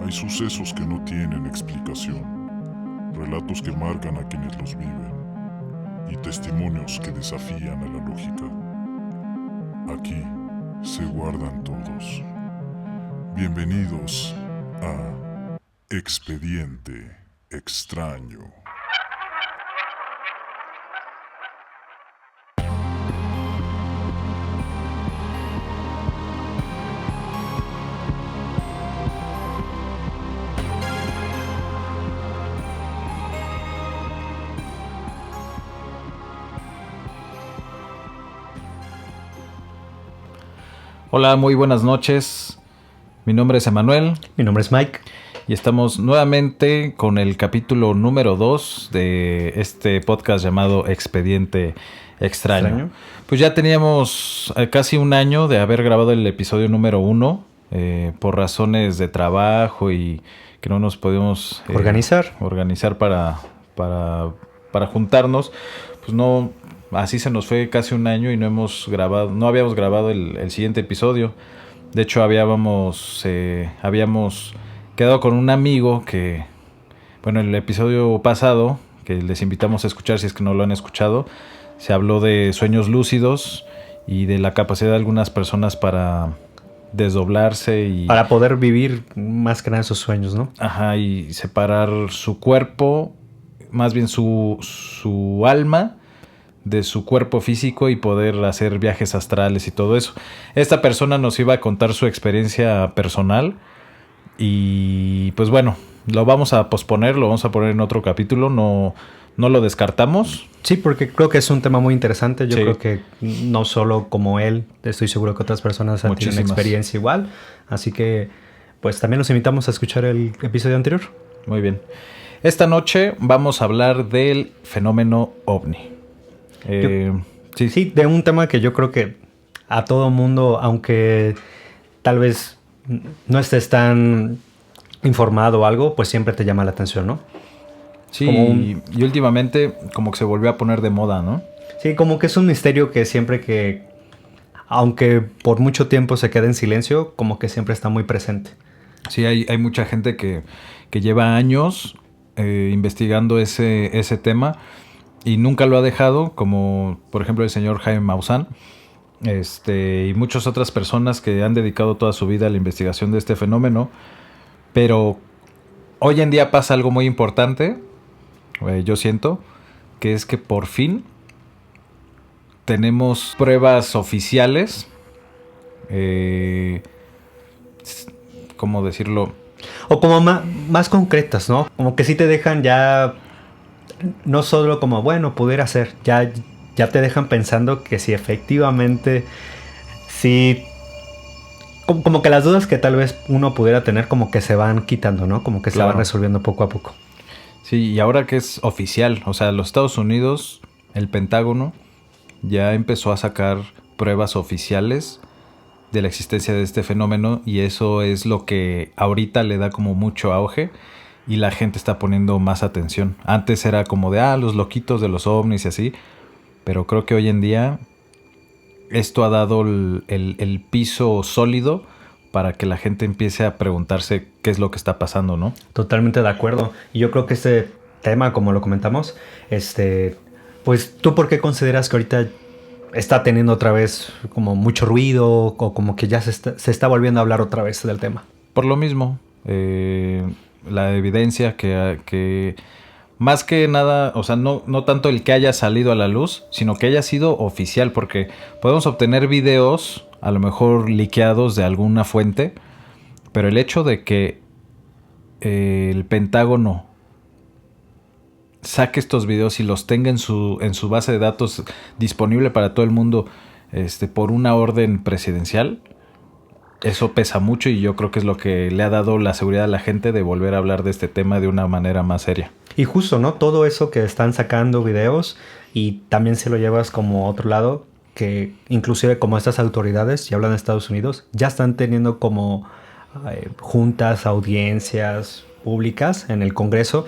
Hay sucesos que no tienen explicación, relatos que marcan a quienes los viven y testimonios que desafían a la lógica. Aquí se guardan todos. Bienvenidos a Expediente Extraño. Hola, muy buenas noches. Mi nombre es Emanuel. Mi nombre es Mike. Y estamos nuevamente con el capítulo número 2 de este podcast llamado Expediente Extraño. Pues ya teníamos casi un año de haber grabado el episodio número 1 por razones de trabajo y que no nos podíamos organizar para juntarnos. Pues no... Así se nos fue casi un año y no habíamos grabado el siguiente episodio. De hecho, habíamos quedado con un amigo que, bueno, el episodio pasado, que les invitamos a escuchar si es que no lo han escuchado, se habló de sueños lúcidos y de la capacidad de algunas personas para desdoblarse y... Para poder vivir más que nada esos sueños, ¿no? Ajá, y separar su cuerpo, más bien su alma de su cuerpo físico y poder hacer viajes astrales y todo eso. Esta persona nos iba a contar su experiencia personal y pues bueno, lo vamos a posponer, lo vamos a poner en otro capítulo, no lo descartamos. Sí, porque creo que es un tema muy interesante. Yo creo que no solo como él, estoy seguro que otras personas han tenido una experiencia igual. Así que pues también los invitamos a escuchar el episodio anterior. Muy bien. Esta noche vamos a hablar del fenómeno OVNI. Sí, de un tema que yo creo que a todo mundo, aunque tal vez no estés tan informado o algo, pues siempre te llama la atención, ¿no? Sí, y últimamente como que se volvió a poner de moda, ¿no? Sí, como que es un misterio que siempre que, aunque por mucho tiempo se queda en silencio, como que siempre está muy presente. Sí, hay mucha gente que lleva años investigando ese tema y nunca lo ha dejado, como por ejemplo el señor Jaime Maussan, y muchas otras personas que han dedicado toda su vida a la investigación de este fenómeno. Pero hoy en día pasa algo muy importante, yo siento, que es que por fin tenemos pruebas oficiales, ¿cómo decirlo? O como más concretas, ¿no? Como que sí te dejan ya... No solo como, bueno, pudiera ser, ya te dejan pensando que si efectivamente, sí, como que las dudas que tal vez uno pudiera tener como que se van quitando, ¿no? Como que se van resolviendo poco a poco. Sí, y ahora que es oficial, o sea, los Estados Unidos, el Pentágono, ya empezó a sacar pruebas oficiales de la existencia de este fenómeno y eso es lo que ahorita le da como mucho auge. Y la gente está poniendo más atención. Antes era como de, los loquitos de los ovnis y así. Pero creo que hoy en día esto ha dado el piso sólido para que la gente empiece a preguntarse qué es lo que está pasando, ¿no? Totalmente de acuerdo. Y yo creo que este tema, como lo comentamos, pues ¿tú por qué consideras que ahorita está teniendo otra vez como mucho ruido o como que ya se está volviendo a hablar otra vez del tema? Por lo mismo. La evidencia que más que nada, o sea, no tanto el que haya salido a la luz, sino que haya sido oficial, porque podemos obtener videos, a lo mejor liqueados de alguna fuente, pero el hecho de que el Pentágono saque estos videos y los tenga en su base de datos disponible para todo el mundo, por una orden presidencial, eso pesa mucho y yo creo que es lo que le ha dado la seguridad a la gente de volver a hablar de este tema de una manera más seria. Y justo, ¿no? Todo eso que están sacando videos y también se lo llevas como a otro lado, que inclusive como estas autoridades, ya hablan de Estados Unidos, ya están teniendo como juntas, audiencias públicas en el Congreso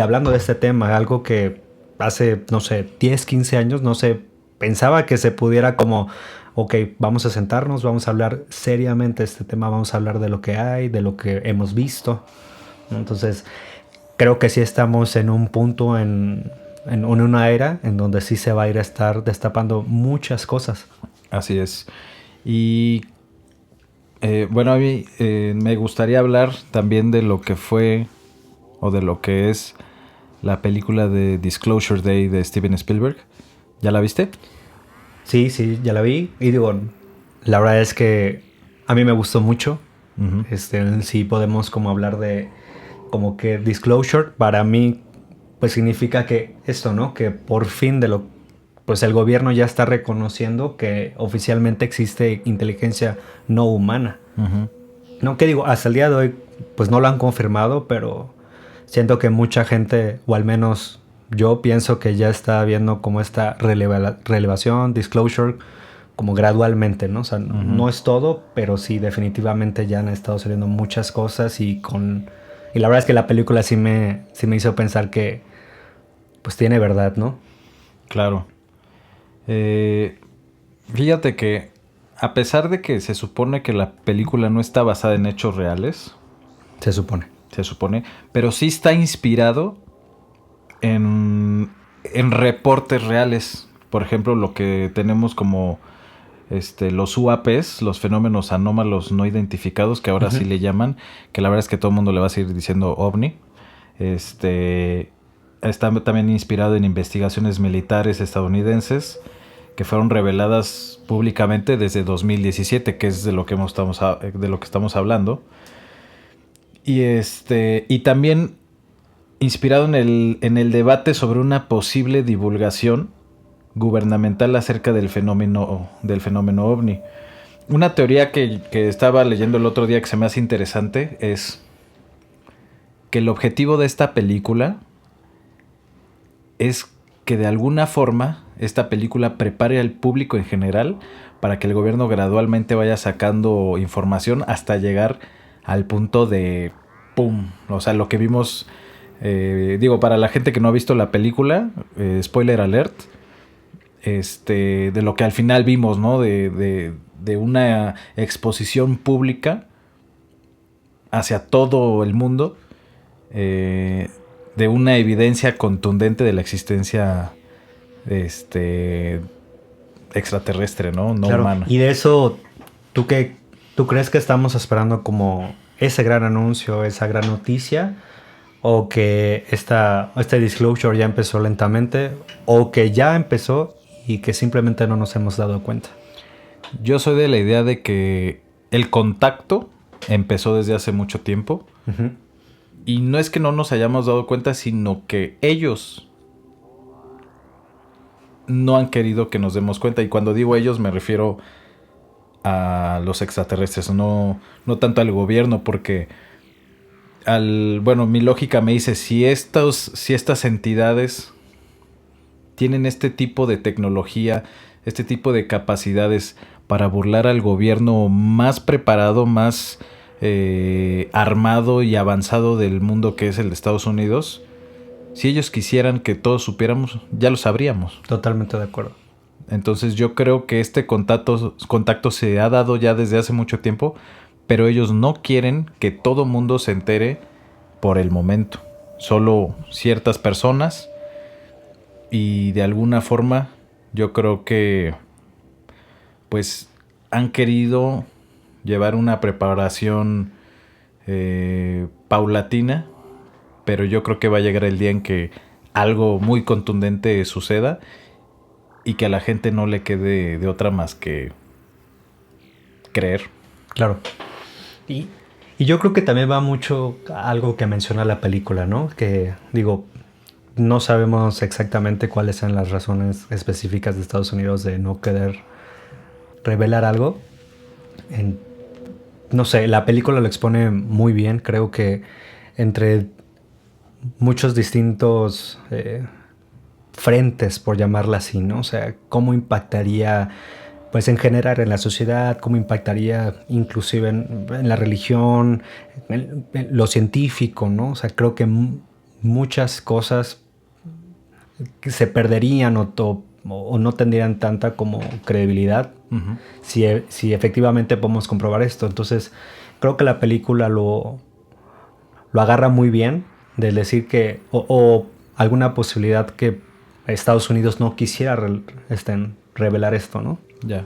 hablando de este tema, algo que hace, no sé, 10, 15 años no se pensaba que se pudiera como ok, vamos a sentarnos, vamos a hablar seriamente de este tema, vamos a hablar de lo que hay, de lo que hemos visto, ¿no? Entonces, creo que sí estamos en un punto, en una era en donde sí se va a ir a estar destapando muchas cosas. Así es. Y bueno, a mí me gustaría hablar también de lo que fue o de lo que es la película de Disclosure Day de Steven Spielberg. ¿Ya la viste? Sí, ya la vi. Y digo, la verdad es que a mí me gustó mucho. Uh-huh. Sí podemos como hablar de como que Disclosure para mí pues significa que esto, ¿no? Que por fin pues el gobierno ya está reconociendo que oficialmente existe inteligencia no humana. Uh-huh. No, que digo, hasta el día de hoy pues no lo han confirmado, pero siento que mucha gente, o al menos yo pienso que ya está viendo como esta relevación, disclosure, como gradualmente, ¿no? O sea, uh-huh. no es todo, pero sí definitivamente ya han estado saliendo muchas cosas y la verdad es que la película sí me hizo pensar que pues tiene verdad, ¿no? Claro. Fíjate que a pesar de que se supone que la película no está basada en hechos reales, se supone, pero sí está inspirado en reportes reales. Por ejemplo, lo que tenemos como los UAPs, los fenómenos anómalos no identificados, que ahora sí le llaman, que la verdad es que todo el mundo le va a seguir diciendo OVNI. Está también inspirado en investigaciones militares estadounidenses que fueron reveladas públicamente desde 2017, que es de lo que estamos hablando. Y también inspirado en el debate sobre una posible divulgación gubernamental acerca del fenómeno OVNI. Una teoría que estaba leyendo el otro día que se me hace interesante es que el objetivo de esta película es que de alguna forma esta película prepare al público en general para que el gobierno gradualmente vaya sacando información hasta llegar al punto de ¡pum! O sea, lo que vimos, para la gente que no ha visto la película, spoiler alert, de lo que al final vimos, ¿no? De una exposición pública hacia todo el mundo, de una evidencia contundente de la existencia extraterrestre, ¿no? No claro, humana. Y de eso, ¿tú crees que estamos esperando como ese gran anuncio, esa gran noticia? ¿O que este disclosure ya empezó lentamente? ¿O que ya empezó y que simplemente no nos hemos dado cuenta? Yo soy de la idea de que el contacto empezó desde hace mucho tiempo. Uh-huh. Y no es que no nos hayamos dado cuenta, sino que ellos no han querido que nos demos cuenta. Y cuando digo ellos me refiero a los extraterrestres, no tanto al gobierno, porque mi lógica me dice, si estas entidades tienen este tipo de tecnología, este tipo de capacidades para burlar al gobierno más preparado, más armado y avanzado del mundo, que es el de Estados Unidos, si ellos quisieran que todos supiéramos, ya lo sabríamos. Totalmente de acuerdo. Entonces yo creo que este contacto se ha dado ya desde hace mucho tiempo, pero ellos no quieren que todo mundo se entere por el momento. Solo ciertas personas, y de alguna forma yo creo que pues han querido llevar una preparación paulatina, pero yo creo que va a llegar el día en que algo muy contundente suceda y que a la gente no le quede de otra más que creer. Claro. Y yo creo que también va mucho a algo que menciona la película, ¿no? Que no sabemos exactamente cuáles son las razones específicas de Estados Unidos de no querer revelar algo. No sé, la película lo expone muy bien. Creo que entre muchos distintos frentes, por llamarla así, ¿no? O sea, cómo impactaría, pues en general en la sociedad, cómo impactaría inclusive en la religión, en lo científico, ¿no? O sea, creo que muchas cosas que se perderían o o no tendrían tanta como credibilidad si efectivamente podemos comprobar esto. Entonces, creo que la película lo agarra muy bien, de decir que, o alguna posibilidad que Estados Unidos no quisiera revelar esto, ¿no? Ya.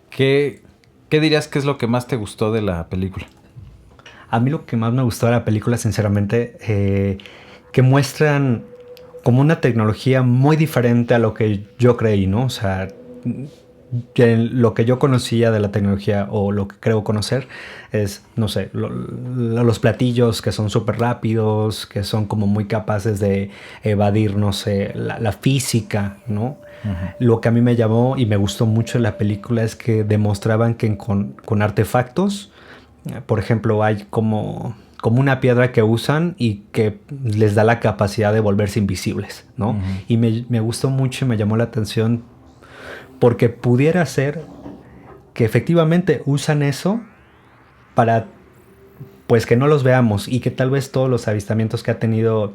¿Qué dirías que es lo que más te gustó de la película? A mí lo que más me gustó de la película, sinceramente, que muestran como una tecnología muy diferente a lo que yo creí, ¿no? O sea, lo que yo conocía de la tecnología o lo que creo conocer es, no sé, los platillos que son súper rápidos, que son como muy capaces de evadir, no sé, la física, ¿no? Lo que a mí me llamó y me gustó mucho de la película es que demostraban que con artefactos, por ejemplo, hay como una piedra que usan y que les da la capacidad de volverse invisibles, ¿no? Y me gustó mucho y me llamó la atención porque pudiera ser que efectivamente usan eso para, pues, que no los veamos y que tal vez todos los avistamientos que ha tenido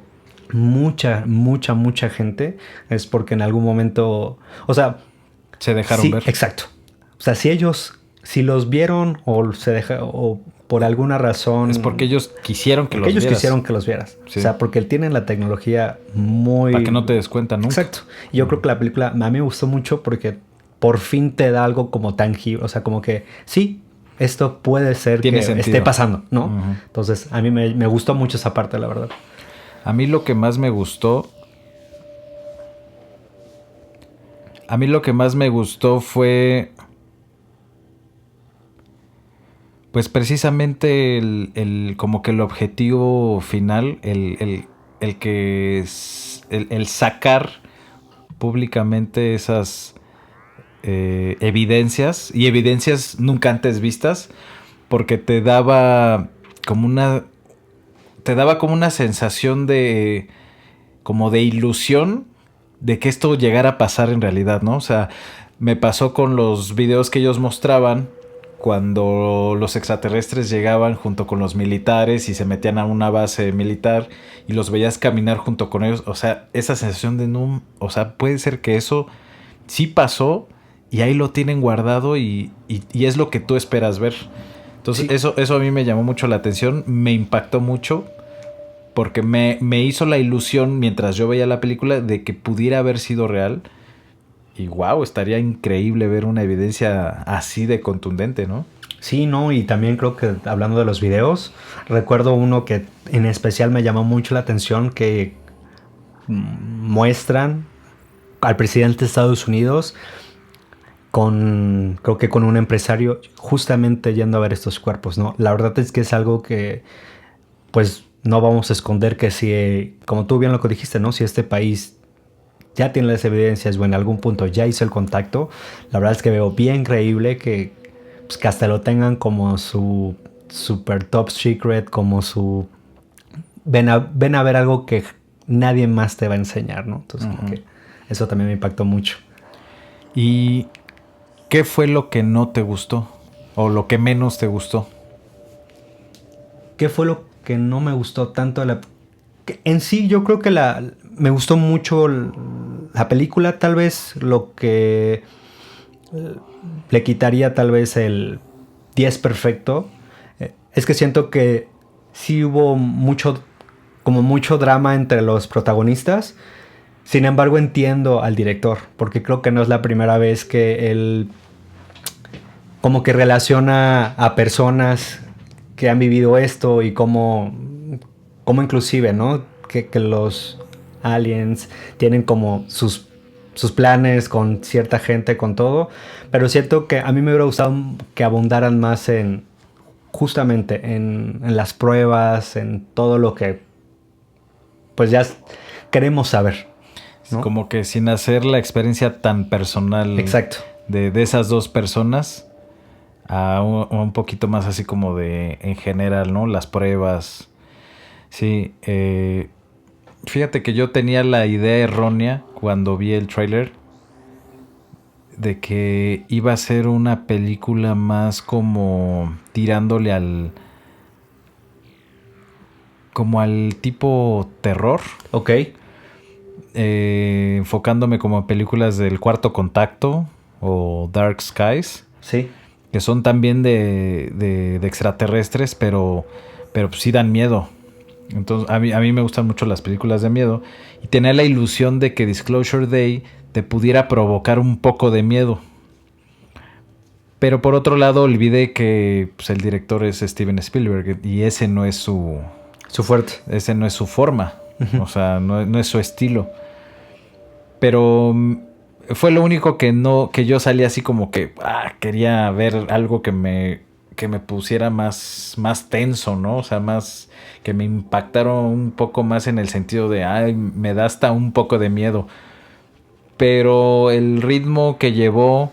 mucha gente es porque en algún momento, o sea, se dejaron ver. Exacto. O sea, si los vieron o por alguna razón, es porque ellos quisieron que los vieras. Sí. O sea, porque tienen la tecnología muy... Para que no te des cuenta nunca. Exacto. Y yo creo que la película a mí me gustó mucho porque por fin te da algo como tangible. O sea, como que sí, esto puede ser que esté pasando, ¿no? Entonces, a mí me gustó mucho esa parte, la verdad. A mí lo que más me gustó fue, pues, precisamente el como que el objetivo final, el sacar públicamente esas evidencias, y evidencias nunca antes vistas, porque te daba como una sensación de ilusión de que esto llegara a pasar en realidad, ¿no? O sea, me pasó con los videos que ellos mostraban cuando los extraterrestres llegaban junto con los militares y se metían a una base militar y los veías caminar junto con ellos. O sea, esa sensación de no... O sea, puede ser que eso sí pasó y ahí lo tienen guardado y es lo que tú esperas ver. Entonces, sí. Eso a mí me llamó mucho la atención, me impactó mucho. Porque me hizo la ilusión mientras yo veía la película de que pudiera haber sido real. Y wow, estaría increíble ver una evidencia así de contundente, ¿no? Sí, no, y también creo que hablando de los videos, recuerdo uno que en especial me llamó mucho la atención, que muestran al presidente de Estados Unidos creo que con un empresario justamente yendo a ver estos cuerpos, ¿no? La verdad es que es algo que, pues, no vamos a esconder que si, como tú bien lo que dijiste, ¿no? Si este país ya tiene las evidencias o en algún punto ya hizo el contacto, la verdad es que veo bien creíble que hasta lo tengan como su super top secret, como su... Ven a ver algo que nadie más te va a enseñar, ¿no? Entonces, como que eso también me impactó mucho. ¿Y qué fue lo que no te gustó? ¿O lo que menos te gustó? ¿Qué fue lo que no me gustó tanto en sí? Yo creo que me gustó mucho la película. Tal vez lo que le quitaría tal vez el 10 perfecto es que siento que sí hubo mucho drama entre los protagonistas. Sin embargo, entiendo al director, porque creo que no es la primera vez que él como que relaciona a personas que han vivido esto y cómo inclusive, ¿no? Que los aliens tienen como sus planes con cierta gente, con todo. Pero siento que a mí me hubiera gustado que abundaran más justamente en las pruebas, en todo lo que pues ya queremos saber, ¿no? Como que sin hacer la experiencia tan personal. Exacto. De esas dos personas a un poquito más así como de en general, ¿no? Las pruebas. Sí, fíjate que yo tenía la idea errónea cuando vi el tráiler de que iba a ser una película más como tirándole al tipo terror. Ok. enfocándome como en películas del Cuarto Contacto o Dark Skies. Sí. Que son también de extraterrestres, pero pues sí dan miedo. Entonces, a mí me gustan mucho las películas de miedo. Y tenía la ilusión de que Disclosure Day te pudiera provocar un poco de miedo. Pero por otro lado, olvidé que pues, el director es Steven Spielberg. Y ese no es su fuerte. Ese no es su forma. O sea, no es su estilo. Pero fue lo único que yo salí así como que quería ver algo que me pusiera más tenso, ¿no? O sea, más que me impactara un poco más en el sentido de me da hasta un poco de miedo. Pero el ritmo que llevó,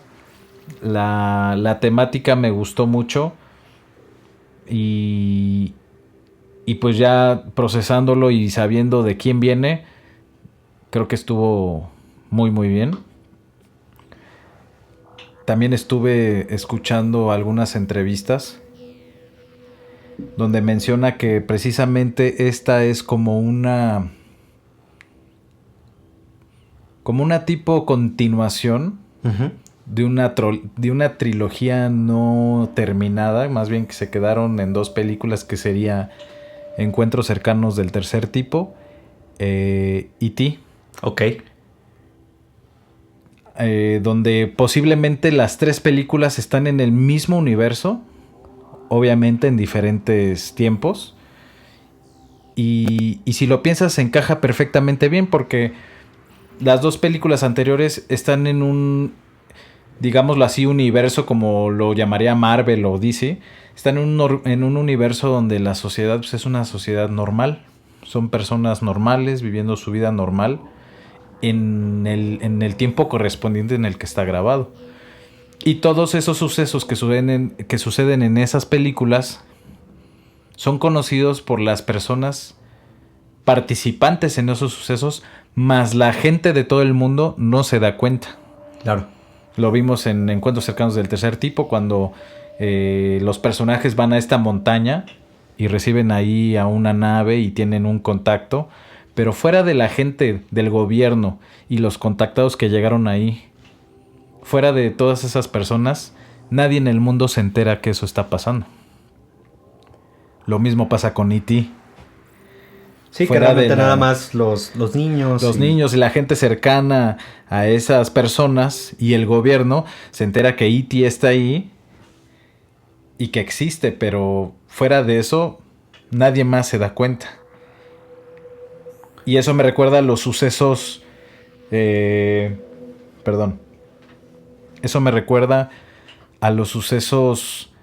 la temática me gustó mucho. Y pues ya procesándolo y sabiendo de quién viene, creo que estuvo muy muy bien. También estuve escuchando algunas entrevistas donde menciona que precisamente esta es como una tipo continuación de una trilogía no terminada, más bien que se quedaron en 2 películas, que sería Encuentros cercanos del tercer tipo, E.T. Ok. Donde posiblemente las 3 películas están en el mismo universo, obviamente en diferentes tiempos. Y si lo piensas, se encaja perfectamente bien, porque las 2 películas anteriores están en un, digámoslo así, universo como lo llamaría Marvel o DC. Están en un universo donde la sociedad pues, es una sociedad normal. Son personas normales viviendo su vida normal en el tiempo correspondiente en el que está grabado. Y todos esos sucesos que suceden en esas películas son conocidos por las personas participantes en esos sucesos, más la gente de todo el mundo no se da cuenta. Claro. Lo vimos en Encuentros cercanos del tercer tipo, cuando los personajes van a esta montaña y reciben ahí a una nave y tienen un contacto. Pero fuera de la gente del gobierno y los contactados que llegaron ahí, fuera de todas esas personas, nadie en el mundo se entera que eso está pasando. Lo mismo pasa con E.T. Sí, que realmente nada más los niños. Los niños y la gente cercana a esas personas y el gobierno se entera que E.T. está ahí y que existe, pero fuera de eso, nadie más se da cuenta. Y eso me recuerda a los sucesos... Eso me recuerda a los sucesos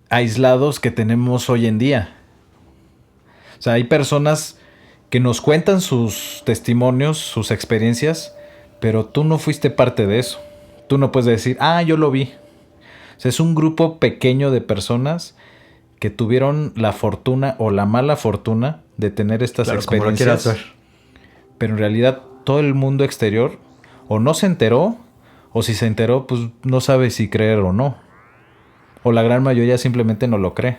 aislados que tenemos hoy en día. O sea, hay personas que nos cuentan sus testimonios, sus experiencias, pero tú no fuiste parte de eso. Tú no puedes decir, yo lo vi. O sea, es un grupo pequeño de personas que tuvieron la fortuna o la mala fortuna de tener estas experiencias. Como lo quieras ver. Pero en realidad todo el mundo exterior o no se enteró, o si se enteró, pues no sabe si creer o no. O la gran mayoría simplemente no lo cree.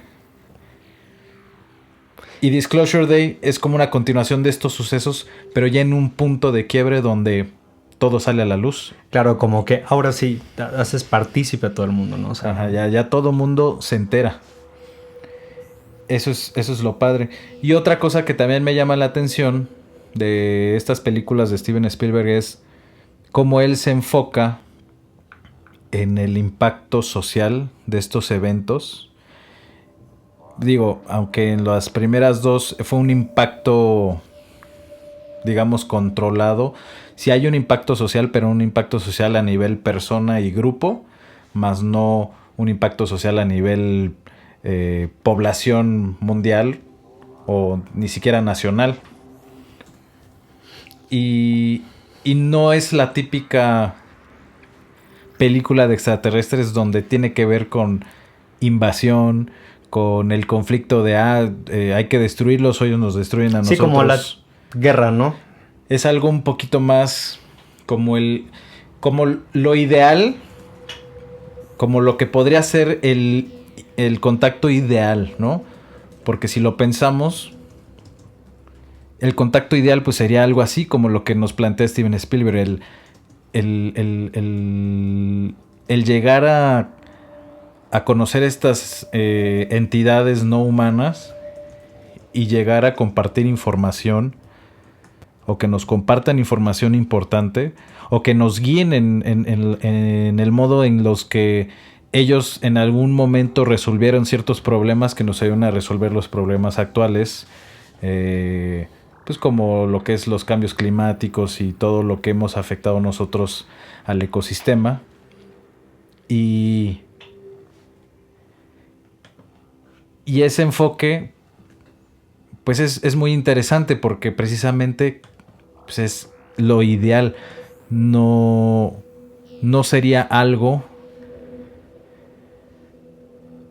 Y Disclosure Day es como una continuación de estos sucesos, pero ya en un punto de quiebre donde todo sale a la luz. Claro, como que ahora sí haces partícipe a todo el mundo, ¿no? O sea, ya todo el mundo se entera. Eso es lo padre. Y otra cosa que también me llama la atención de estas películas de Steven Spielberg es cómo él se enfoca en el impacto social de estos eventos. Digo, aunque en las primeras 2 fue un impacto, digamos, controlado. Sí hay un impacto social, pero un impacto social a nivel persona y grupo, más no un impacto social a nivel población mundial o ni siquiera nacional. Y no es la típica película de extraterrestres donde tiene que ver con invasión, con el conflicto de hay que destruirlos o ellos nos destruyen a nosotros. Sí, como la guerra, ¿no? Es algo un poquito más como lo ideal, como lo que podría ser el contacto ideal, ¿no? Porque si lo pensamos, el contacto ideal pues sería algo así como lo que nos plantea Steven Spielberg, el llegar a conocer estas entidades no humanas y llegar a compartir información, o que nos compartan información importante, o que nos guíen en el modo en los que ellos en algún momento resolvieron ciertos problemas que nos ayudan a resolver los problemas actuales, pues como lo que es los cambios climáticos y todo lo que hemos afectado nosotros al ecosistema. Y ese enfoque pues es muy interesante porque precisamente pues es lo ideal. No sería algo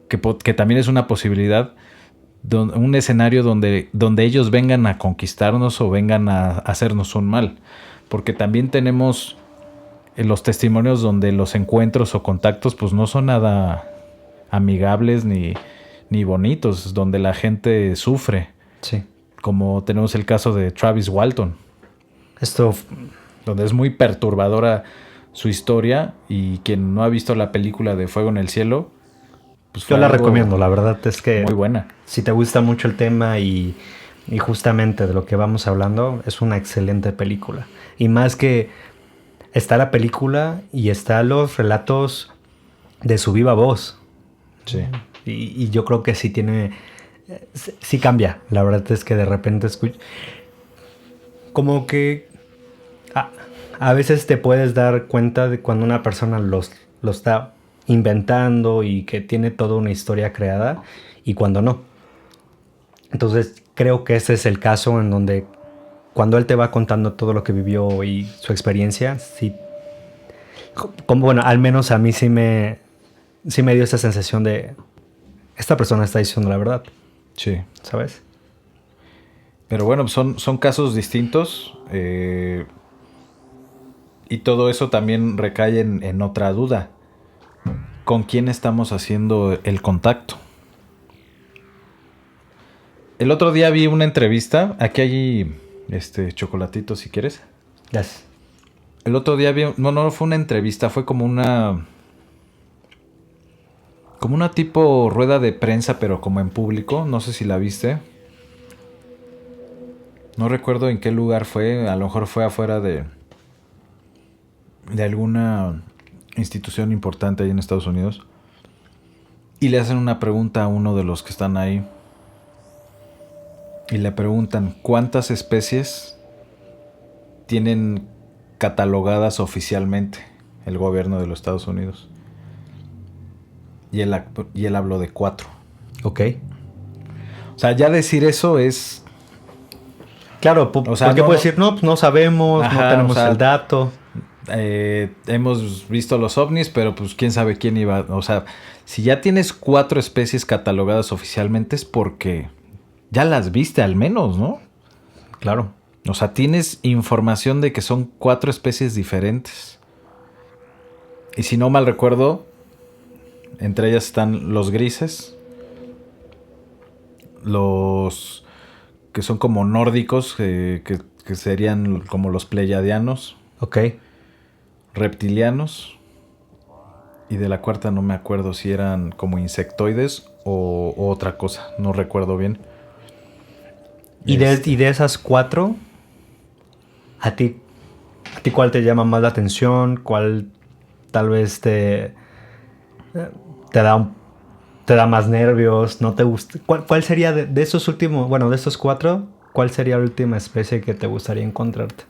que también es una posibilidad, un escenario donde ellos vengan a conquistarnos o vengan a hacernos un mal, porque también tenemos los testimonios donde los encuentros o contactos pues no son nada amigables ni bonitos, donde la gente sufre. Sí. Como tenemos el caso de Travis Walton, donde es muy perturbadora su historia, y quien no ha visto la película de Fuego en el Cielo, pues yo la recomiendo. La verdad es que muy buena. Si te gusta mucho el tema y justamente de lo que vamos hablando, es una excelente película. Y más que está la película y está los relatos de su viva voz. Sí. Y yo creo que sí sí cambia. La verdad es que de repente como que a veces te puedes dar cuenta de cuando una persona lo está inventando y que tiene toda una historia creada, y cuando no. Entonces creo que ese es el caso en donde cuando él te va contando todo lo que vivió y su experiencia, sí, bueno, al menos a mí sí me dio esa sensación de esta persona está diciendo la verdad. Sí. ¿Sabes? Pero bueno, son casos distintos, y todo eso también recae en otra duda. ¿Con quién estamos haciendo el contacto? El otro día vi una entrevista. Aquí hay chocolatito si quieres. Yes. El otro día vi... No fue una entrevista, fue como una tipo rueda de prensa, pero como en público. No sé si la viste. No recuerdo en qué lugar fue. A lo mejor fue afuera de alguna institución importante ahí en Estados Unidos. Y le hacen una pregunta a uno de los que están ahí. Y le preguntan ¿cuántas especies tienen catalogadas oficialmente el gobierno de los Estados Unidos? Y él habló de 4. Ok. O sea, ya decir eso es... Claro, porque puede decir, no, pues no sabemos, ajá, no tenemos el dato. Hemos visto los ovnis, pero pues quién sabe quién iba... O sea, si ya tienes 4 especies catalogadas oficialmente es porque ya las viste al menos, ¿no? Claro. O sea, tienes información de que son 4 especies diferentes. Y si no mal recuerdo, entre ellas están los grises, los que son como nórdicos, que serían como los pleiadianos. Ok. Reptilianos. Y de la cuarta no me acuerdo si eran como insectoides o otra cosa. No recuerdo bien. Y de esas 4, ¿a ti cuál te llama más la atención? ¿Cuál tal vez te da más nervios? ¿No te gusta? ¿Cuál sería de esos últimos, bueno, de esos 4, cuál sería la última especie que te gustaría encontrarte?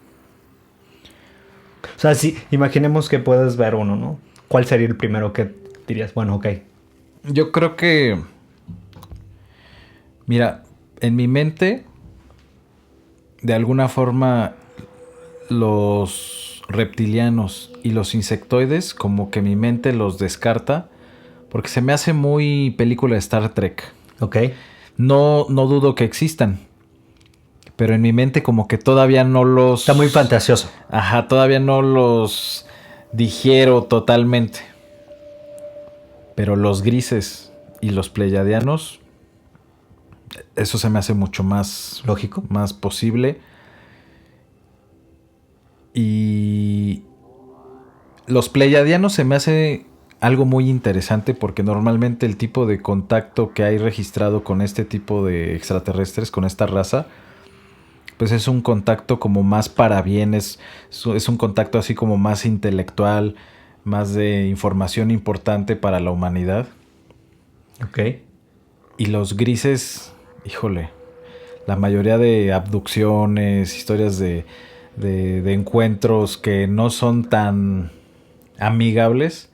O sea, si imaginemos que puedes ver uno, ¿no? ¿Cuál sería el primero que dirías, bueno, ok? Yo creo que... Mira, en mi mente, de alguna forma, los reptilianos y los insectoides, como que mi mente los descarta, porque se me hace muy película de Star Trek. Ok. No dudo que existan, pero en mi mente como que todavía no los... Está muy fantasioso. Ajá, todavía no los digiero totalmente. Pero los grises y los pleiadianos Eso se me hace mucho más lógico, más posible. Y los pleiadianos se me hace algo muy interesante porque normalmente el tipo de contacto que hay registrado con este tipo de extraterrestres, con esta raza, pues es un contacto como más para bien, es un contacto así como más intelectual, más de información importante para la humanidad. ok. Y los grises, híjole, la mayoría de abducciones, historias de encuentros que no son tan amigables,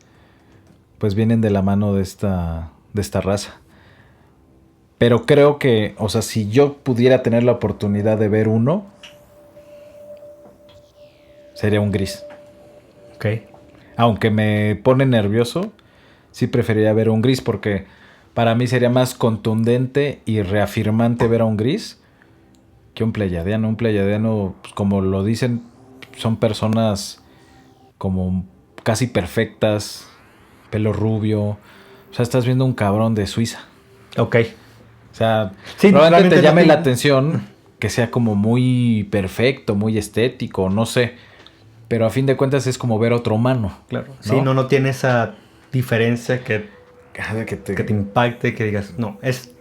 pues vienen de la mano de esta raza. Pero creo que, o sea, si yo pudiera tener la oportunidad de ver uno, sería un gris. Ok. Aunque me pone nervioso, sí preferiría ver un gris porque para mí sería más contundente y reafirmante ver a un gris que un pleiadiano. Un pleiadiano, pues, como lo dicen, son personas como casi perfectas, pelo rubio. O sea, estás viendo un cabrón de Suiza. Ok. O sea, Sí, probablemente te realmente llame no la te- atención que sea como muy perfecto, muy estético, no sé. Pero a fin de cuentas es como ver otro humano. Claro. ¿No? Sí, no tiene esa diferencia que Que te... te impacte, que digas, no, es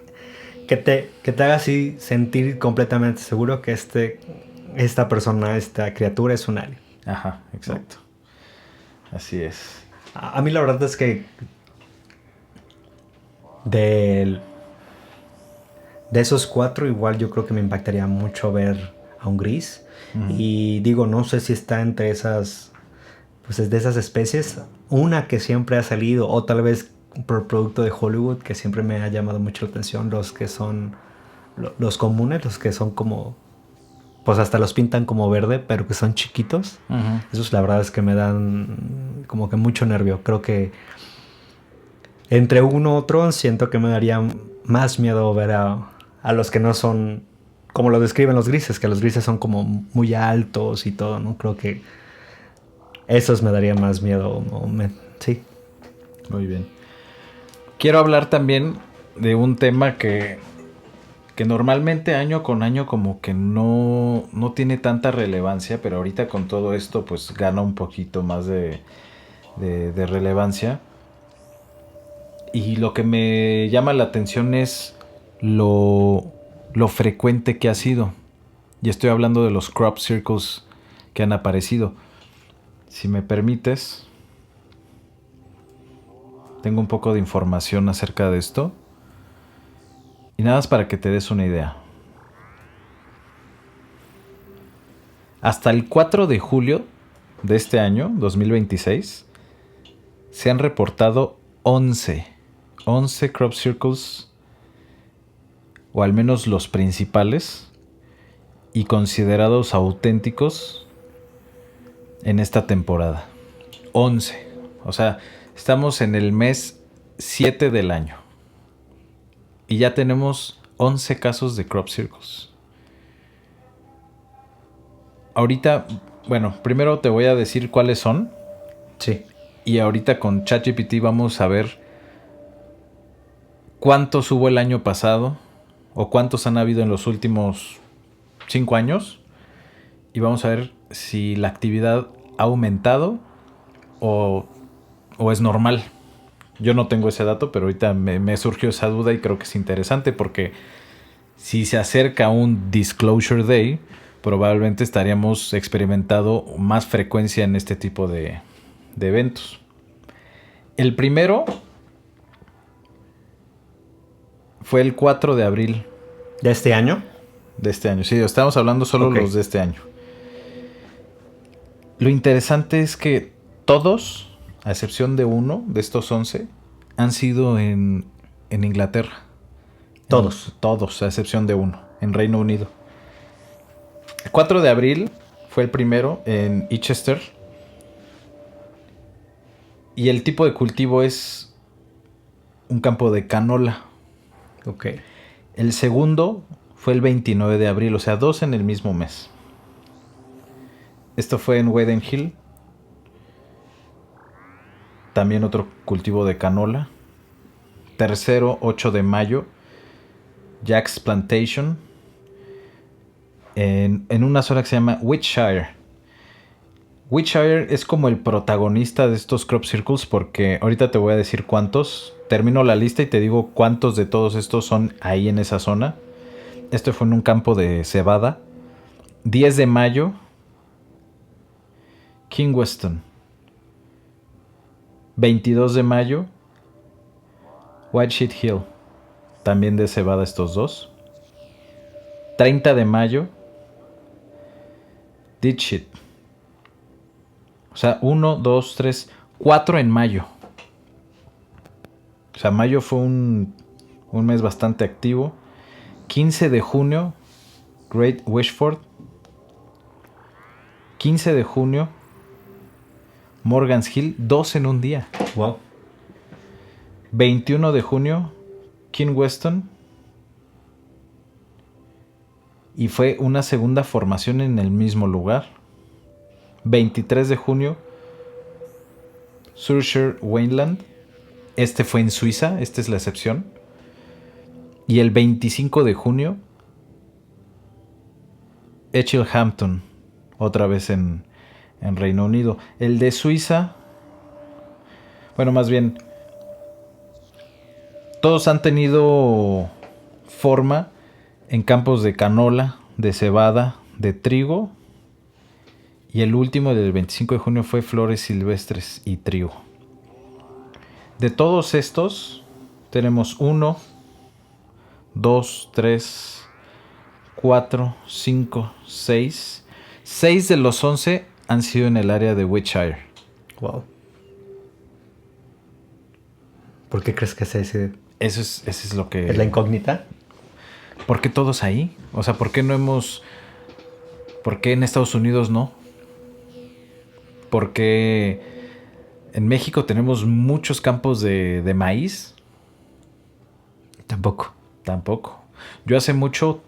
que te haga así sentir completamente seguro que esta persona, esta criatura es un alien. Ajá, exacto. Así es. A mí la verdad es que del- de esos cuatro igual yo creo que me impactaría mucho ver a un gris. Y digo, no sé si está entre esas, pues es de esas especies, una que siempre ha salido, o tal vez por producto de Hollywood, que siempre me ha llamado mucho la atención, los que son los comunes, los que son como, pues hasta los pintan como verde, pero que son chiquitos. Ujú. Esos la verdad es que me dan como que mucho nervio. Creo que entre uno u otro siento que me daría más miedo ver a los que no son como lo describen los grises, que los grises son como muy altos y todo, ¿no? Creo que esos me darían más miedo. Sí. Muy bien. Quiero hablar también de un tema que normalmente año con año como que no tiene tanta relevancia, pero ahorita con todo esto pues gana un poquito más de relevancia. Y lo que me llama la atención es lo frecuente que ha sido. Y estoy hablando de los crop circles que han aparecido. Si me permites, tengo un poco de información acerca de esto. Y nada más para que te des una idea. Hasta el 4 de julio de este año, 2026, se han reportado 11 crop circles, o al menos los principales, y considerados auténticos en esta temporada. 11. O sea, estamos en el mes 7 del año. Y ya tenemos 11 casos de crop circles. Ahorita, bueno, primero te voy a decir cuáles son. Sí. Y ahorita con ChatGPT vamos a ver cuántos hubo el año pasado o cuántos han habido en los últimos 5 años. Y vamos a ver si la actividad ha aumentado o es normal. Yo no tengo ese dato, pero ahorita me surgió esa duda y creo que es interesante porque si se acerca un Disclosure Day, probablemente estaríamos experimentando más frecuencia en este tipo de eventos. El primero fue el 4 de abril ¿De este año? de este año. Sí, estamos hablando solo los de este año. Lo interesante es que todos, a excepción de uno de estos 11, han sido en Inglaterra. Todos. Todos, a excepción de uno, en Reino Unido. El 4 de abril fue el primero en Chichester. Y el tipo de cultivo es un campo de canola. Ok. El segundo fue el 29 de abril, o sea, 2 en el mismo mes. Esto fue en Weden Hill. También otro cultivo de canola. Tercero, 8 de mayo. Jack's Plantation, en una zona que se llama Wiltshire. Wiltshire es como el protagonista de estos crop circles porque ahorita te voy a decir cuántos. Termino la lista y te digo cuántos de todos estos son ahí en esa zona. Este fue en un campo de cebada. 10 de mayo, King Weston. 22 de mayo, White Sheet Hill. También de cebada estos dos. 30 de mayo, Ditchit. O sea, 1, 2, 3, 4 en mayo. O sea, mayo fue un mes bastante activo. 15 de junio, Great Wishford. 15 de junio, Morgan's Hill, 2 en un día. Wow. 21 de junio, King Weston. Y fue una segunda formación en el mismo lugar. 23 de junio, Surshire Wayland. Este fue en Suiza, esta es la excepción. Y el 25 de junio, Etchilhampton, otra vez en Reino Unido. El de Suiza, bueno, más bien, todos han tenido forma en campos de canola, de cebada, de trigo. Y el último del 25 de junio fue flores silvestres y trigo. De todos estos, tenemos 1, 2, 3, 4, 5, 6. 6 de los 11 han sido en el área de Wiltshire. Wow. ¿Por qué crees que se decide? Eso es lo que... ¿Es la incógnita? ¿Por qué todos ahí? O sea, ¿por qué no hemos... ¿Por qué en Estados Unidos no? ¿Por qué en México tenemos muchos campos de maíz? Tampoco. Yo hace mucho,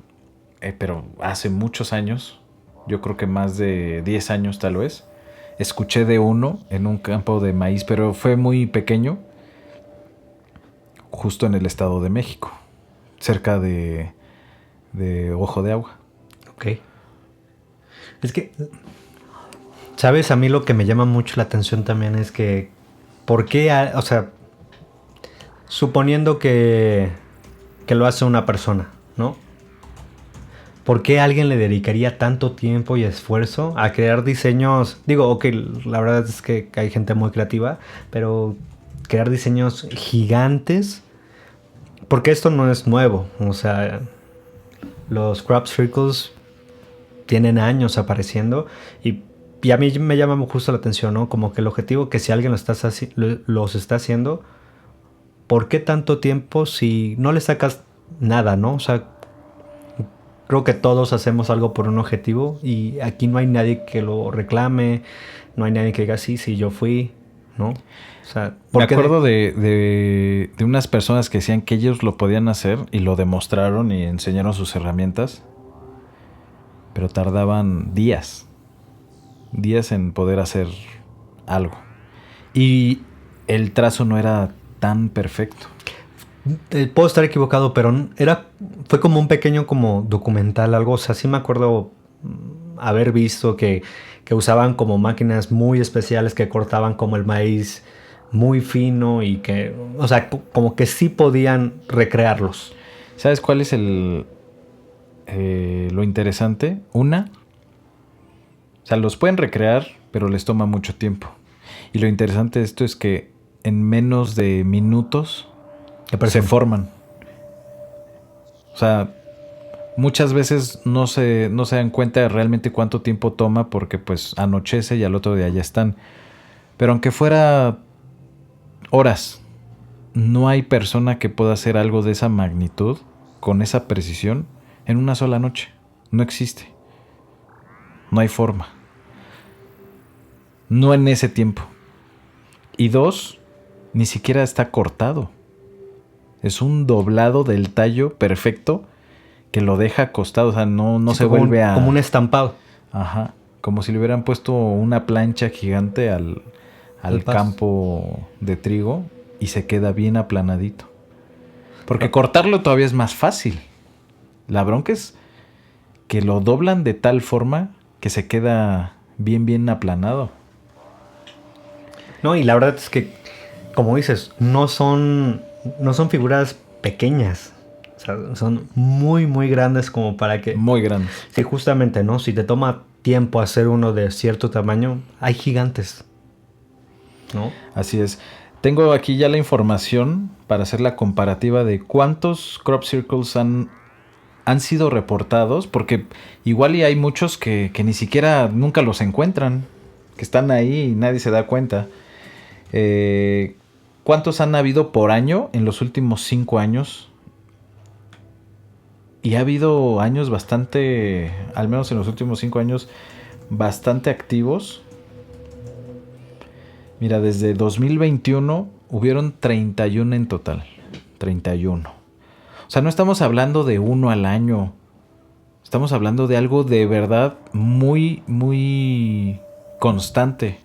pero hace muchos años, yo creo que más de 10 años tal vez, escuché de uno en un campo de maíz, pero fue muy pequeño, justo en el Estado de México, cerca de Ojo de Agua. Ok. Es que, ¿sabes? A mí lo que me llama mucho la atención también es que, ¿por qué? O sea, suponiendo que lo hace una persona, ¿no? ¿Por qué alguien le dedicaría tanto tiempo y esfuerzo a crear diseños? Digo, ok, la verdad es que hay gente muy creativa, pero crear diseños gigantes, porque esto no es nuevo. O sea, los crop circles tienen años apareciendo y a mí me llama justo la atención, ¿no? Como que el objetivo que si alguien los está haciendo, ¿por qué tanto tiempo si no le sacas nada, ¿no? O sea, creo que todos hacemos algo por un objetivo y aquí no hay nadie que lo reclame, no hay nadie que diga, sí, yo fui, ¿no? O sea, me acuerdo de unas personas que decían que ellos lo podían hacer y lo demostraron y enseñaron sus herramientas, pero tardaban días en poder hacer algo. Y el trazo no era tan perfecto. Puedo estar equivocado, pero fue como un pequeño como documental, algo. O sea, sí me acuerdo haber visto que usaban como máquinas muy especiales que cortaban como el maíz muy fino y que, o sea, como que sí podían recrearlos. ¿Sabes cuál es lo interesante? O sea, los pueden recrear, pero les toma mucho tiempo. Y lo interesante de esto es que en menos de minutos se forman. O sea, muchas veces no se dan cuenta de realmente cuánto tiempo toma porque pues anochece y al otro día ya están. Pero aunque fuera horas, no hay persona que pueda hacer algo de esa magnitud, con esa precisión, en una sola noche. No existe. No hay forma. No en ese tiempo. Y 2, ni siquiera está cortado. Es un doblado del tallo perfecto que lo deja acostado. O sea, no sí, se vuelve como un estampado. Ajá. Como si le hubieran puesto una plancha gigante al campo de trigo y se queda bien aplanadito. Porque cortarlo todavía es más fácil. La bronca es que lo doblan de tal forma que se queda bien aplanado. No, y la verdad es que, como dices, no son figuras pequeñas. O sea, son muy grandes como para que... Muy grandes. Sí, justamente, ¿no? Si te toma tiempo hacer uno de cierto tamaño, hay gigantes, ¿no? Así es. Tengo aquí ya la información para hacer la comparativa de cuántos crop circles han sido reportados, porque igual y hay muchos que ni siquiera nunca los encuentran, que están ahí y nadie se da cuenta. ¿Cuántos han habido por año en los últimos 5 años? Y ha habido años bastante, al menos en los últimos 5 años, bastante activos. Mira, desde 2021 hubieron 31 en total. 31. O sea, no estamos hablando de uno al año. Estamos hablando de algo de verdad muy constante.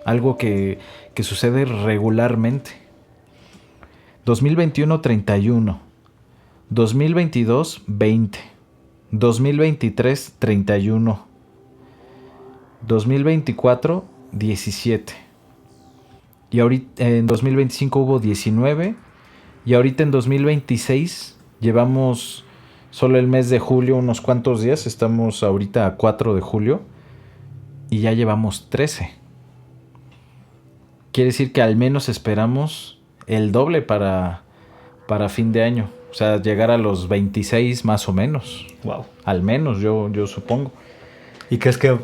Algo que sucede regularmente. 2021, 31. 2022, 20. 2023, 31. 2024, 17. Y ahorita en 2025 hubo 19. Y ahorita en 2026 llevamos solo el mes de julio, unos cuantos días. Estamos ahorita a 4 de julio. Y ya llevamos 13. Quiere decir que al menos esperamos el doble para fin de año. O sea, llegar a los 26 más o menos. Wow. Al menos, yo supongo. ¿Y crees que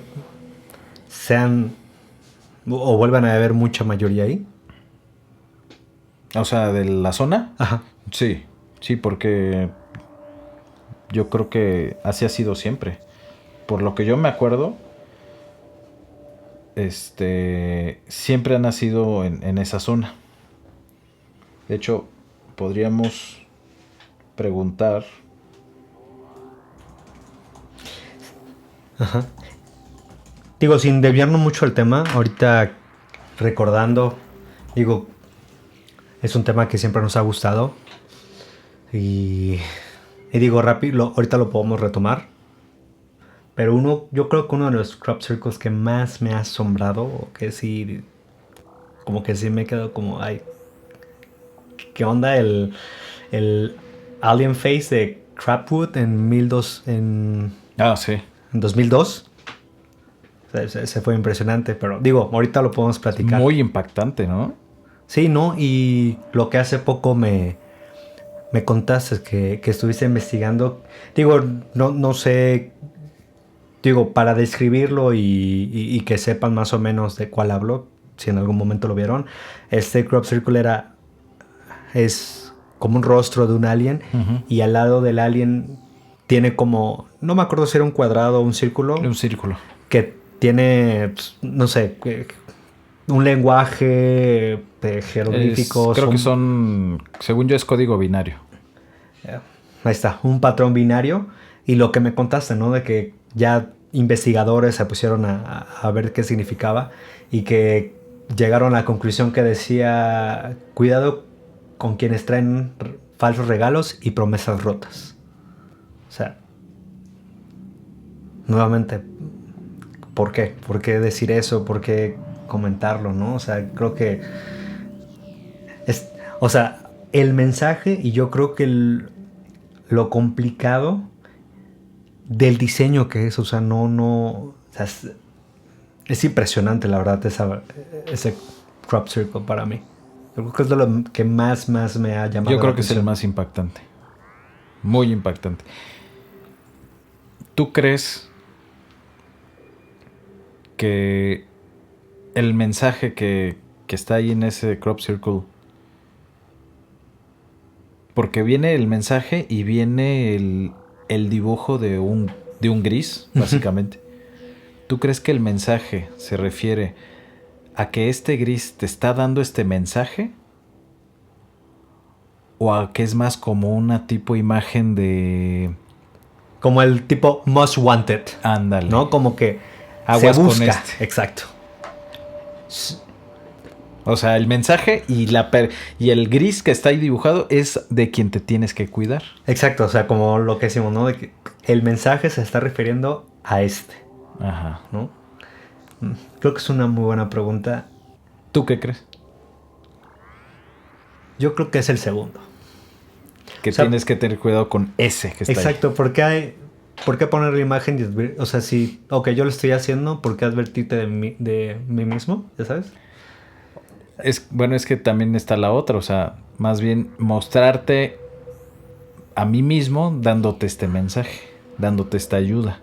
sean o vuelvan a haber mucha mayoría ahí? O sea, ¿de la zona? Ajá. Sí, porque yo creo que así ha sido siempre. Por lo que yo me acuerdo, siempre han nacido en esa zona. De hecho, podríamos preguntar. Ajá. Digo, sin desviarnos mucho el tema, ahorita recordando, digo, es un tema que siempre nos ha gustado. Y digo, rápido, ahorita lo podemos retomar. Pero yo creo que uno de los crop circles que más me ha asombrado, o que sí, como que sí me quedo como, ay, ¿qué onda? El Alien Face de Crapwood en 2002. Se fue impresionante, pero digo, ahorita lo podemos platicar. Muy impactante, ¿no? Sí, ¿no? Y lo que hace poco me contaste que estuviste investigando. Digo, no sé. Digo, para describirlo y que sepan más o menos de cuál hablo, si en algún momento lo vieron. Este crop circle es como un rostro de un alien. Uh-huh. Y al lado del alien tiene como, no me acuerdo si era un cuadrado o un círculo. Un círculo. Que tiene, no sé, un lenguaje de jeroglíficos. Creo que son, según yo, es código binario. Ahí está, un patrón binario. Y lo que me contaste, ¿no? De que ya investigadores se pusieron a ver qué significaba y que llegaron a la conclusión que decía: cuidado con quienes traen falsos regalos y promesas rotas. O sea, nuevamente, ¿por qué? ¿Por qué decir eso? ¿Por qué comentarlo, no? O sea, creo que el mensaje, y yo creo que lo complicado del diseño que es, o sea, o sea, es impresionante, la verdad, ese crop circle para mí. Yo creo que es de lo que más me ha llamado la atención. Yo creo que es el más impactante. Muy impactante. ¿Tú crees que el mensaje que está ahí en ese crop circle, porque viene el mensaje y viene el dibujo de un gris, básicamente? ¿Tú crees que el mensaje se refiere a que este gris te está dando este mensaje? ¿O a que es más como una tipo imagen de... como el tipo most wanted? Ándale. ¿No? Como que aguas se busca. Con este. Exacto. O sea, el mensaje y el gris que está ahí dibujado es de quien te tienes que cuidar. Exacto, o sea, como lo que decimos, ¿no? De que el mensaje se está refiriendo a este, Ajá. ¿no? Creo que es una muy buena pregunta. ¿Tú qué crees? Yo creo que es el segundo. Que O sea, tienes que tener cuidado con ese que está exacto, ¿por qué poner la imagen y o sea, si, ok, yo lo estoy haciendo, ¿por qué advertirte de mí mismo? ¿Ya sabes? ahí. Bueno, es que también está la otra, o sea, más bien mostrarte a mí mismo dándote este mensaje, dándote esta ayuda.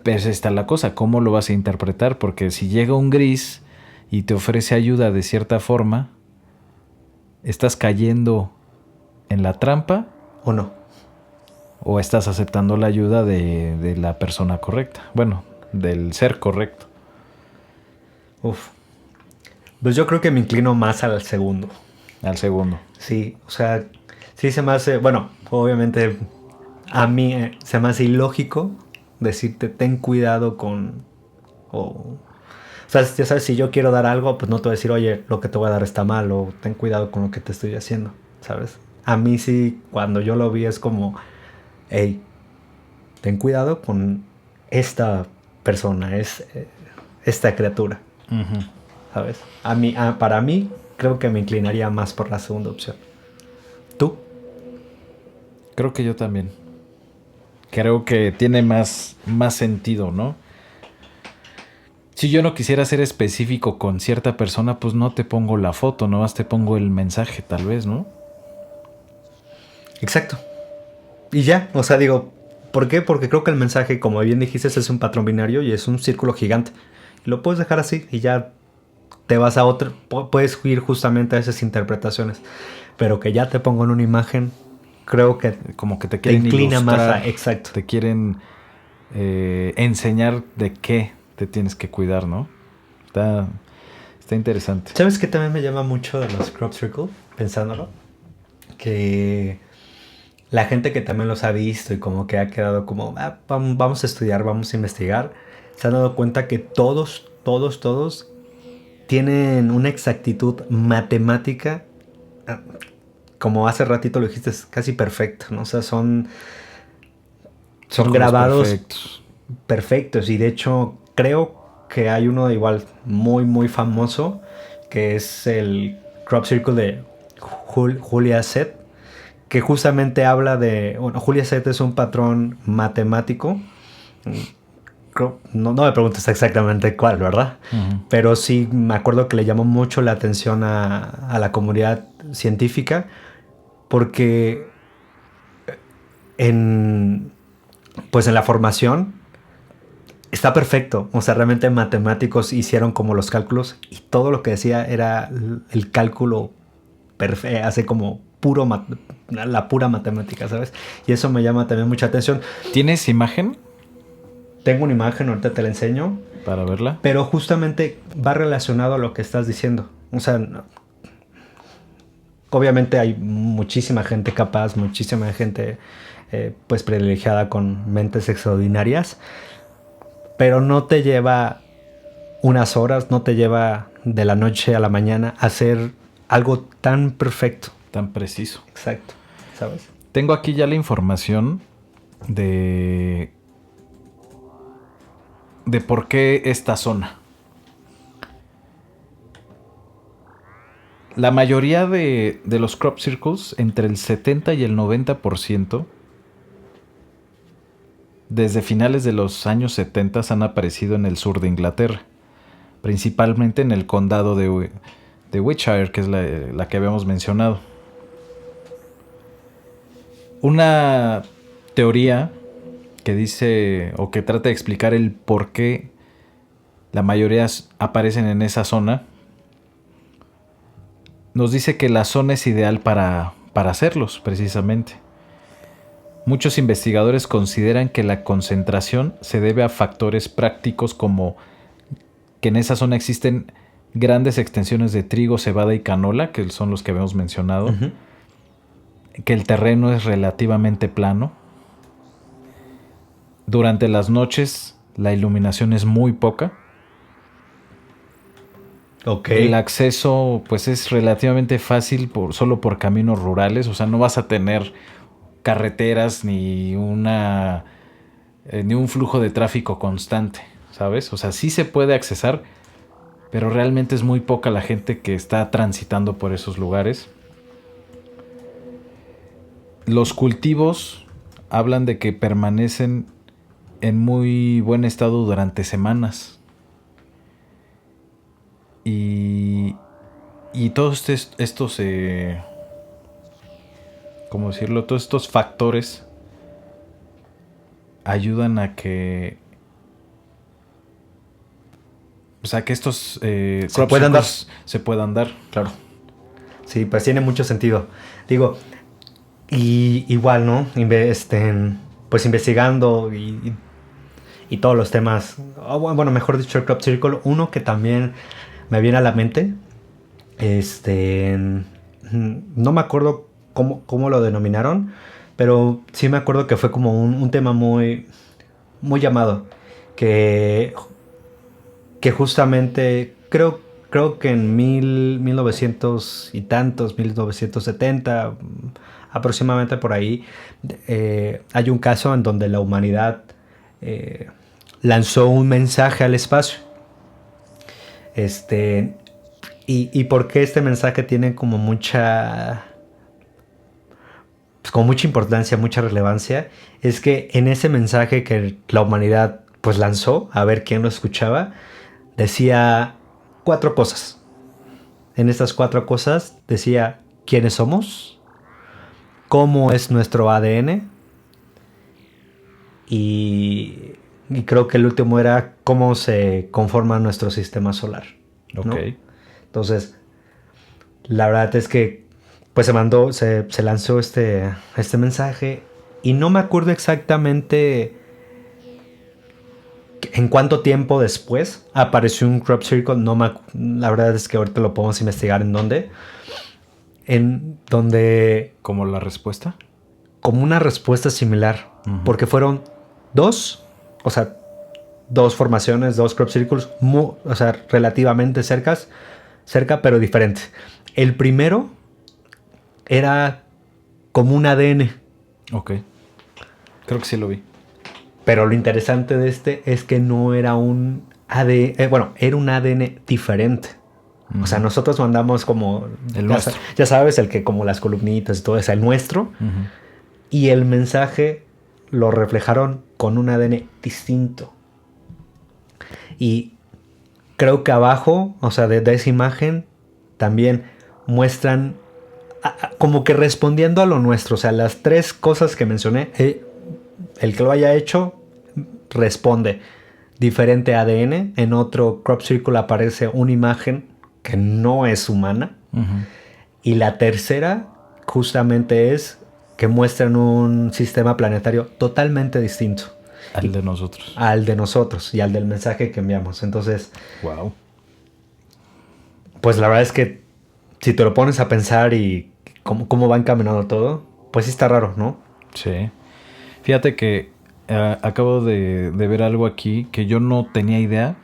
Pero esa está la cosa, ¿cómo lo vas a interpretar? Porque si llega un gris y te ofrece ayuda de cierta forma, ¿estás cayendo en la trampa ¿O no? o estás aceptando la ayuda de la persona correcta? Bueno, del ser correcto. Uf. Pues yo creo que me inclino más al segundo. Al segundo. Sí, o sea, sí se me hace, bueno, obviamente a mí se me hace ilógico decirte ten cuidado con, o sea, ya sabes, si yo quiero dar algo, pues no te voy a decir, oye, lo que te voy a dar está mal, o ten cuidado con lo que te estoy haciendo, ¿sabes? A mí sí, cuando yo lo vi es como, hey, ten cuidado con esta persona, esta criatura, Uh-huh. ¿sabes? Para mí, creo que me inclinaría más por la segunda opción. ¿Tú? Creo que yo también. Creo que tiene más sentido, ¿no? Si yo no quisiera ser específico con cierta persona, pues no te pongo la foto, nomás te pongo el mensaje, tal vez, ¿no? Exacto. Y ya, o sea, digo, ¿por qué? Porque creo que el mensaje, como bien dijiste, es un patrón binario y es un círculo gigante. Y lo puedes dejar así y ya te vas a otro, puedes ir justamente a esas interpretaciones. Pero que ya te pongo en una imagen, creo que Como que te te quieren inclina más ilustrar, a... Exacto. te quieren enseñar de qué te tienes que cuidar, ¿no? Está interesante. ¿Sabes qué también me llama mucho de los crop circle? Pensándolo. Que la gente que también los ha visto y como que ha quedado como, vamos a estudiar, vamos a investigar, se han dado cuenta que todos tienen una exactitud matemática, como hace ratito lo dijiste, es casi perfecta, ¿no? O sea, son Círculos grabados perfectos. perfectos y de hecho creo que hay uno igual muy muy famoso que es el crop circle de Julia Set, que justamente habla de, bueno, Julia Set es un patrón matemático. No me preguntes exactamente cuál, ¿verdad? Uh-huh. Pero sí me acuerdo que le llamó mucho la atención a la comunidad científica porque pues en la formación está perfecto. O sea, realmente matemáticos hicieron como los cálculos y todo lo que decía era el cálculo perfecto, hace como la pura matemática, ¿sabes? Y eso me llama también mucha atención. ¿Tienes imagen Tengo una imagen, ahorita te la enseño. para verla? Pero justamente va relacionado a lo que estás diciendo. O sea, obviamente hay muchísima gente capaz, muchísima gente pues privilegiada con mentes extraordinarias, pero no te lleva unas horas, no te lleva de la noche a la mañana a hacer algo tan perfecto. Tan preciso. Exacto, ¿sabes? Tengo aquí ya la información de por qué esta zona. La mayoría de los crop circles, entre el 70 y el 90%, desde finales de los años 70 han aparecido en el sur de Inglaterra, principalmente en el condado de Wiltshire, que es la que habíamos mencionado. Una teoría que dice o que trata de explicar el por qué la mayoría aparecen en esa zona, nos dice que la zona es ideal para hacerlos, precisamente. Muchos investigadores consideran que la concentración se debe a factores prácticos como que en esa zona existen grandes extensiones de trigo, cebada y canola, que son los que habíamos mencionado, Uh-huh. que el terreno es relativamente plano. Durante las noches la iluminación es muy poca. Okay. El acceso pues es relativamente fácil solo por caminos rurales, o sea, no vas a tener carreteras ni ni un flujo de tráfico constante, ¿sabes? O sea, sí se puede accesar, pero realmente es muy poca la gente que está transitando por esos lugares. Los cultivos hablan de que permanecen en muy buen estado durante semanas. Y todos estos, ¿cómo decirlo? Todos estos factores ayudan a que, o sea, que estos se puedan dar. Se puedan dar, claro. Sí, pues tiene mucho sentido. Digo, y igual, ¿no? Pues investigando y todos los temas. Bueno, mejor dicho, el Crop Circle. Uno que también me viene a la mente. No me acuerdo cómo lo denominaron, pero sí me acuerdo que fue como un tema muy, muy llamado. Que justamente creo que en 1900 y tantos, 1970, aproximadamente por ahí, hay un caso en donde la humanidad lanzó un mensaje al espacio. Y por qué este mensaje tiene como mucha importancia, mucha relevancia, es que en ese mensaje que la humanidad pues lanzó, a ver quién lo escuchaba, decía 4 cosas. En estas 4 cosas decía quiénes somos, cómo es nuestro ADN y creo que el último era cómo se conforma nuestro sistema solar, ¿no? Ok. Entonces, la verdad es que pues se lanzó este mensaje y no me acuerdo exactamente en cuánto tiempo después apareció un Crop Circle. La verdad es que ahorita lo podemos investigar en dónde. En donde... ¿Como la respuesta? Como una respuesta similar. Uh-huh. Porque fueron 2, o sea, 2 formaciones, 2 Crop Circles, o sea, relativamente cerca, pero diferentes. El primero era como un ADN. Ok. Creo que sí lo vi. Pero lo interesante de este es que no era un ADN, era un ADN diferente. Uh-huh. O sea, nosotros mandamos como... El nuestro. Ya sabes, el que como las columnitas y todo eso, el nuestro. Uh-huh. Y el mensaje lo reflejaron con un ADN distinto. Y creo que abajo, o sea, de esa imagen, también muestran como que respondiendo a lo nuestro. O sea, las 3 cosas que mencioné, el que lo haya hecho responde diferente ADN. En otro Crop Circle aparece una imagen que no es humana. Uh-huh. Y la tercera justamente es que muestran un sistema planetario totalmente distinto. Al de nosotros. Al de nosotros y al del mensaje que enviamos. Entonces, wow. Pues la verdad es que si te lo pones a pensar y cómo va encaminado todo, pues sí está raro, ¿no? Sí. Fíjate que acabo de ver algo aquí que yo no tenía idea.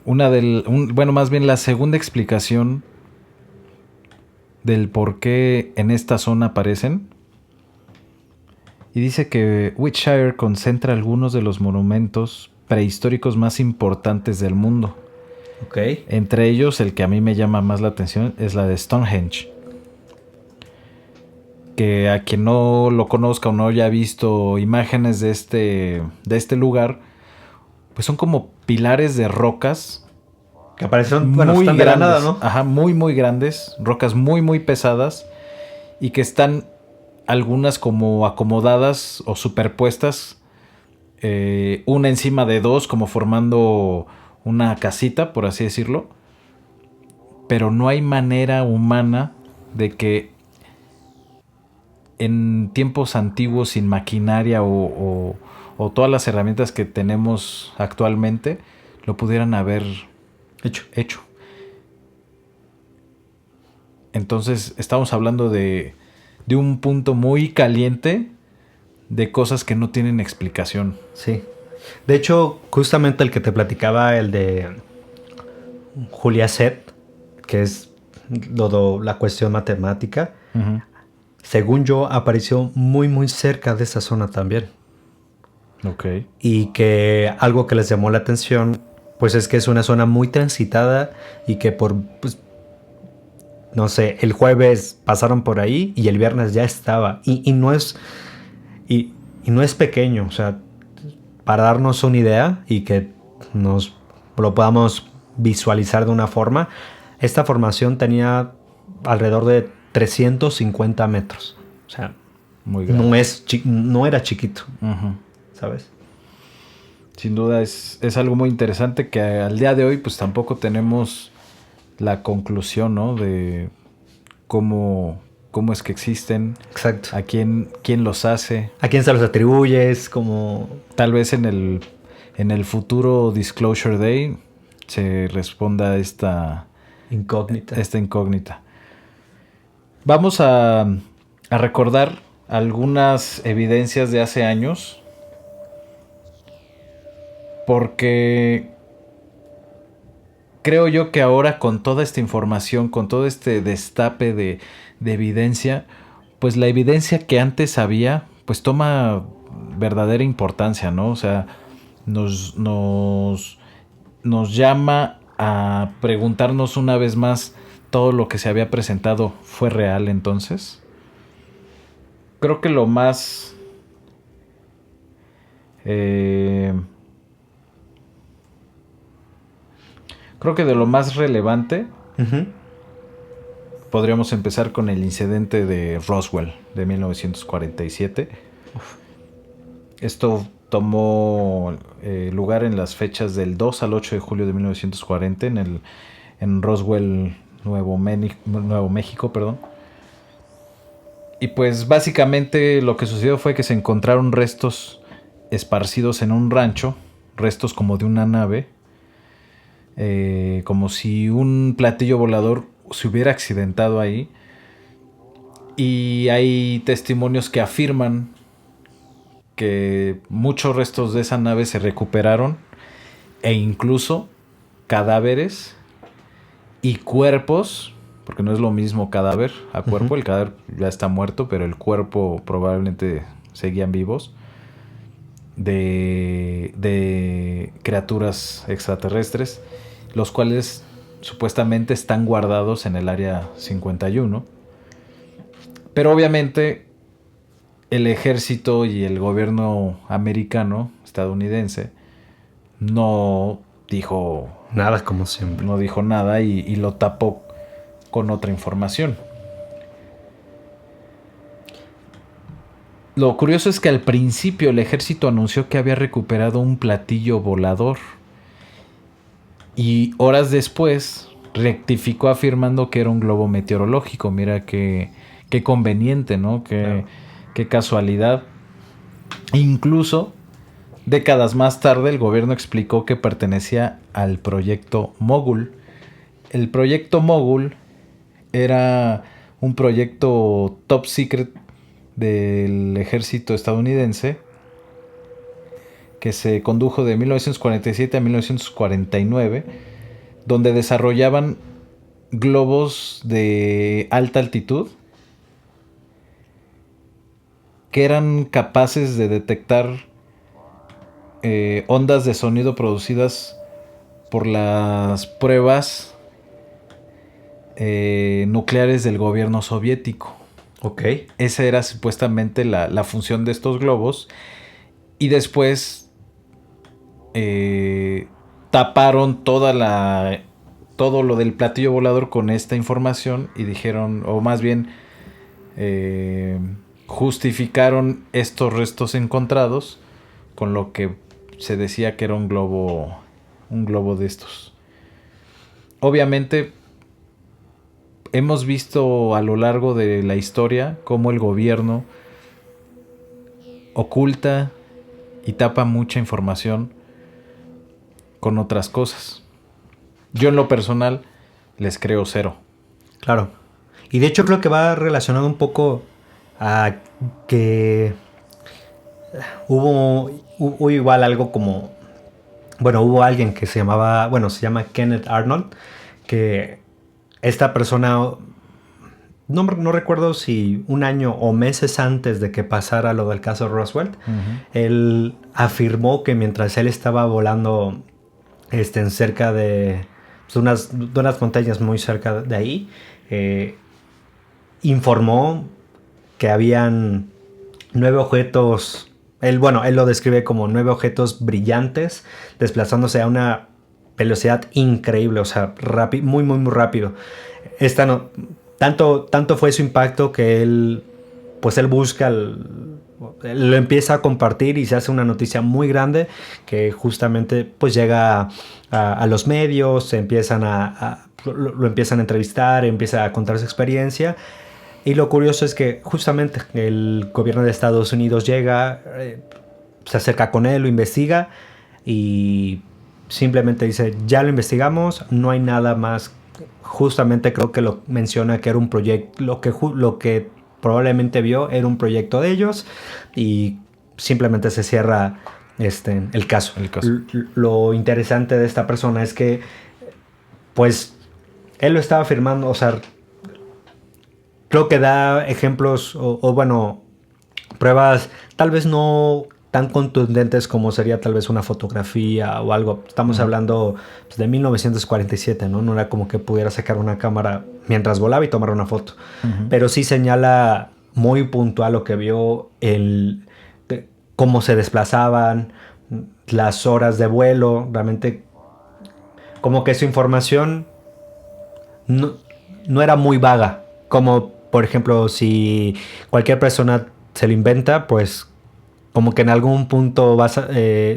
Más bien la segunda explicación del por qué en esta zona aparecen. Y dice que Wiltshire concentra algunos de los monumentos prehistóricos más importantes del mundo. Okay. Entre ellos, el que a mí me llama más la atención es la de Stonehenge. Que a quien no lo conozca o no haya visto imágenes de este lugar, pues son como pilares de rocas que aparecen muy grandes, de la nada, ¿no? Ajá, muy muy grandes, rocas muy muy pesadas y que están algunas como acomodadas o superpuestas, una encima de 2, como formando una casita, por así decirlo. Pero no hay manera humana de que en tiempos antiguos, sin maquinaria o todas las herramientas que tenemos actualmente, lo pudieran haber hecho. Entonces estamos hablando de un punto muy caliente de cosas que no tienen explicación. Sí. De hecho, justamente el que te platicaba, el de Julia Set, que es la cuestión matemática, según yo, apareció muy, muy cerca de esa zona también. Ok. Y que algo que les llamó la atención, pues es que es una zona muy transitada y que pues, no sé, el jueves pasaron por ahí y el viernes ya estaba. Y no es pequeño, o sea, para darnos una idea y que nos lo podamos visualizar de una forma, esta formación tenía alrededor de 350 metros. O sea, muy grande. No era chiquito, ¿sabes? Sin duda es algo muy interesante que al día de hoy pues tampoco tenemos la conclusión, ¿no? De cómo es que existen. Exacto. A quién los hace. ¿A quién se los atribuyes? Como... Tal vez en el futuro Disclosure Day se responda esta incógnita. Vamos a recordar algunas evidencias de hace años, porque creo yo que ahora con toda esta información, con todo este destape de evidencia, pues la evidencia que antes había, pues toma verdadera importancia, ¿no? O sea, nos llama a preguntarnos una vez más, ¿todo lo que se había presentado fue real entonces? Creo que lo más... creo que de lo más relevante podríamos empezar con el incidente de Roswell de 1947. Esto tomó lugar en las fechas del 2 al 8 de julio de 1940 en Roswell, Nuevo México, perdón. Y pues básicamente lo que sucedió fue que se encontraron restos esparcidos en un rancho, restos como de una nave, como si un platillo volador se hubiera accidentado ahí. Y hay testimonios que afirman que muchos restos de esa nave se recuperaron, e incluso cadáveres y cuerpos, porque no es lo mismo cadáver a cuerpo. El cadáver ya está muerto, pero el cuerpo probablemente seguían vivos, de criaturas extraterrestres, los cuales supuestamente están guardados en el área 51. Pero obviamente el ejército y el gobierno americano, estadounidense, no dijo nada, como siempre. No dijo nada y lo tapó con otra información. Lo curioso es que al principio el ejército anunció que había recuperado un platillo volador, y horas después rectificó afirmando que era un globo meteorológico. Mira qué conveniente, ¿no? Qué casualidad. Incluso décadas más tarde el gobierno explicó que pertenecía al proyecto Mogul. El proyecto Mogul era un proyecto top secret del ejército estadounidense que se condujo de 1947 a 1949, donde desarrollaban globos de alta altitud que eran capaces de detectar ondas de sonido producidas por las pruebas nucleares del gobierno soviético. Ok. Esa era supuestamente la función de estos globos. Y después taparon todo lo del platillo volador con esta información y dijeron, o más bien justificaron estos restos encontrados con lo que se decía que era un globo de estos. Obviamente hemos visto a lo largo de la historia cómo el gobierno oculta y tapa mucha información con otras cosas. Yo en lo personal les creo cero. Claro. Y de hecho creo que va relacionado un poco a que hubo igual algo como bueno, hubo alguien que se llama Kenneth Arnold, que esta persona, no recuerdo si un año o meses antes de que pasara lo del caso Roswell, él afirmó que mientras él estaba volando en cerca de unas montañas muy cerca de ahí, informó que habían 9 objetos. Él lo describe como 9 objetos brillantes desplazándose a una velocidad increíble, o sea, muy, muy, muy rápido. Tanto fue su impacto que él busca, lo empieza a compartir y se hace una noticia muy grande que justamente pues llega a los medios, lo empiezan a entrevistar, empieza a contar su experiencia. Y lo curioso es que justamente el gobierno de Estados Unidos llega, se acerca con él, lo investiga y simplemente dice, ya lo investigamos, no hay nada más. Justamente creo que lo menciona que era un proyecto, lo que probablemente vio era un proyecto de ellos y simplemente se cierra el caso. Lo interesante de esta persona es que pues él lo estaba afirmando, o sea, creo que da ejemplos pruebas tal vez no tan contundentes como sería tal vez una fotografía o algo. Estamos hablando pues, de 1947, ¿no? No era como que pudiera sacar una cámara mientras volaba y tomar una foto. Pero sí señala muy puntual lo que vio, cómo se desplazaban, las horas de vuelo. Realmente como que su información no era muy vaga. Como por ejemplo, si cualquier persona se lo inventa, pues como que en algún punto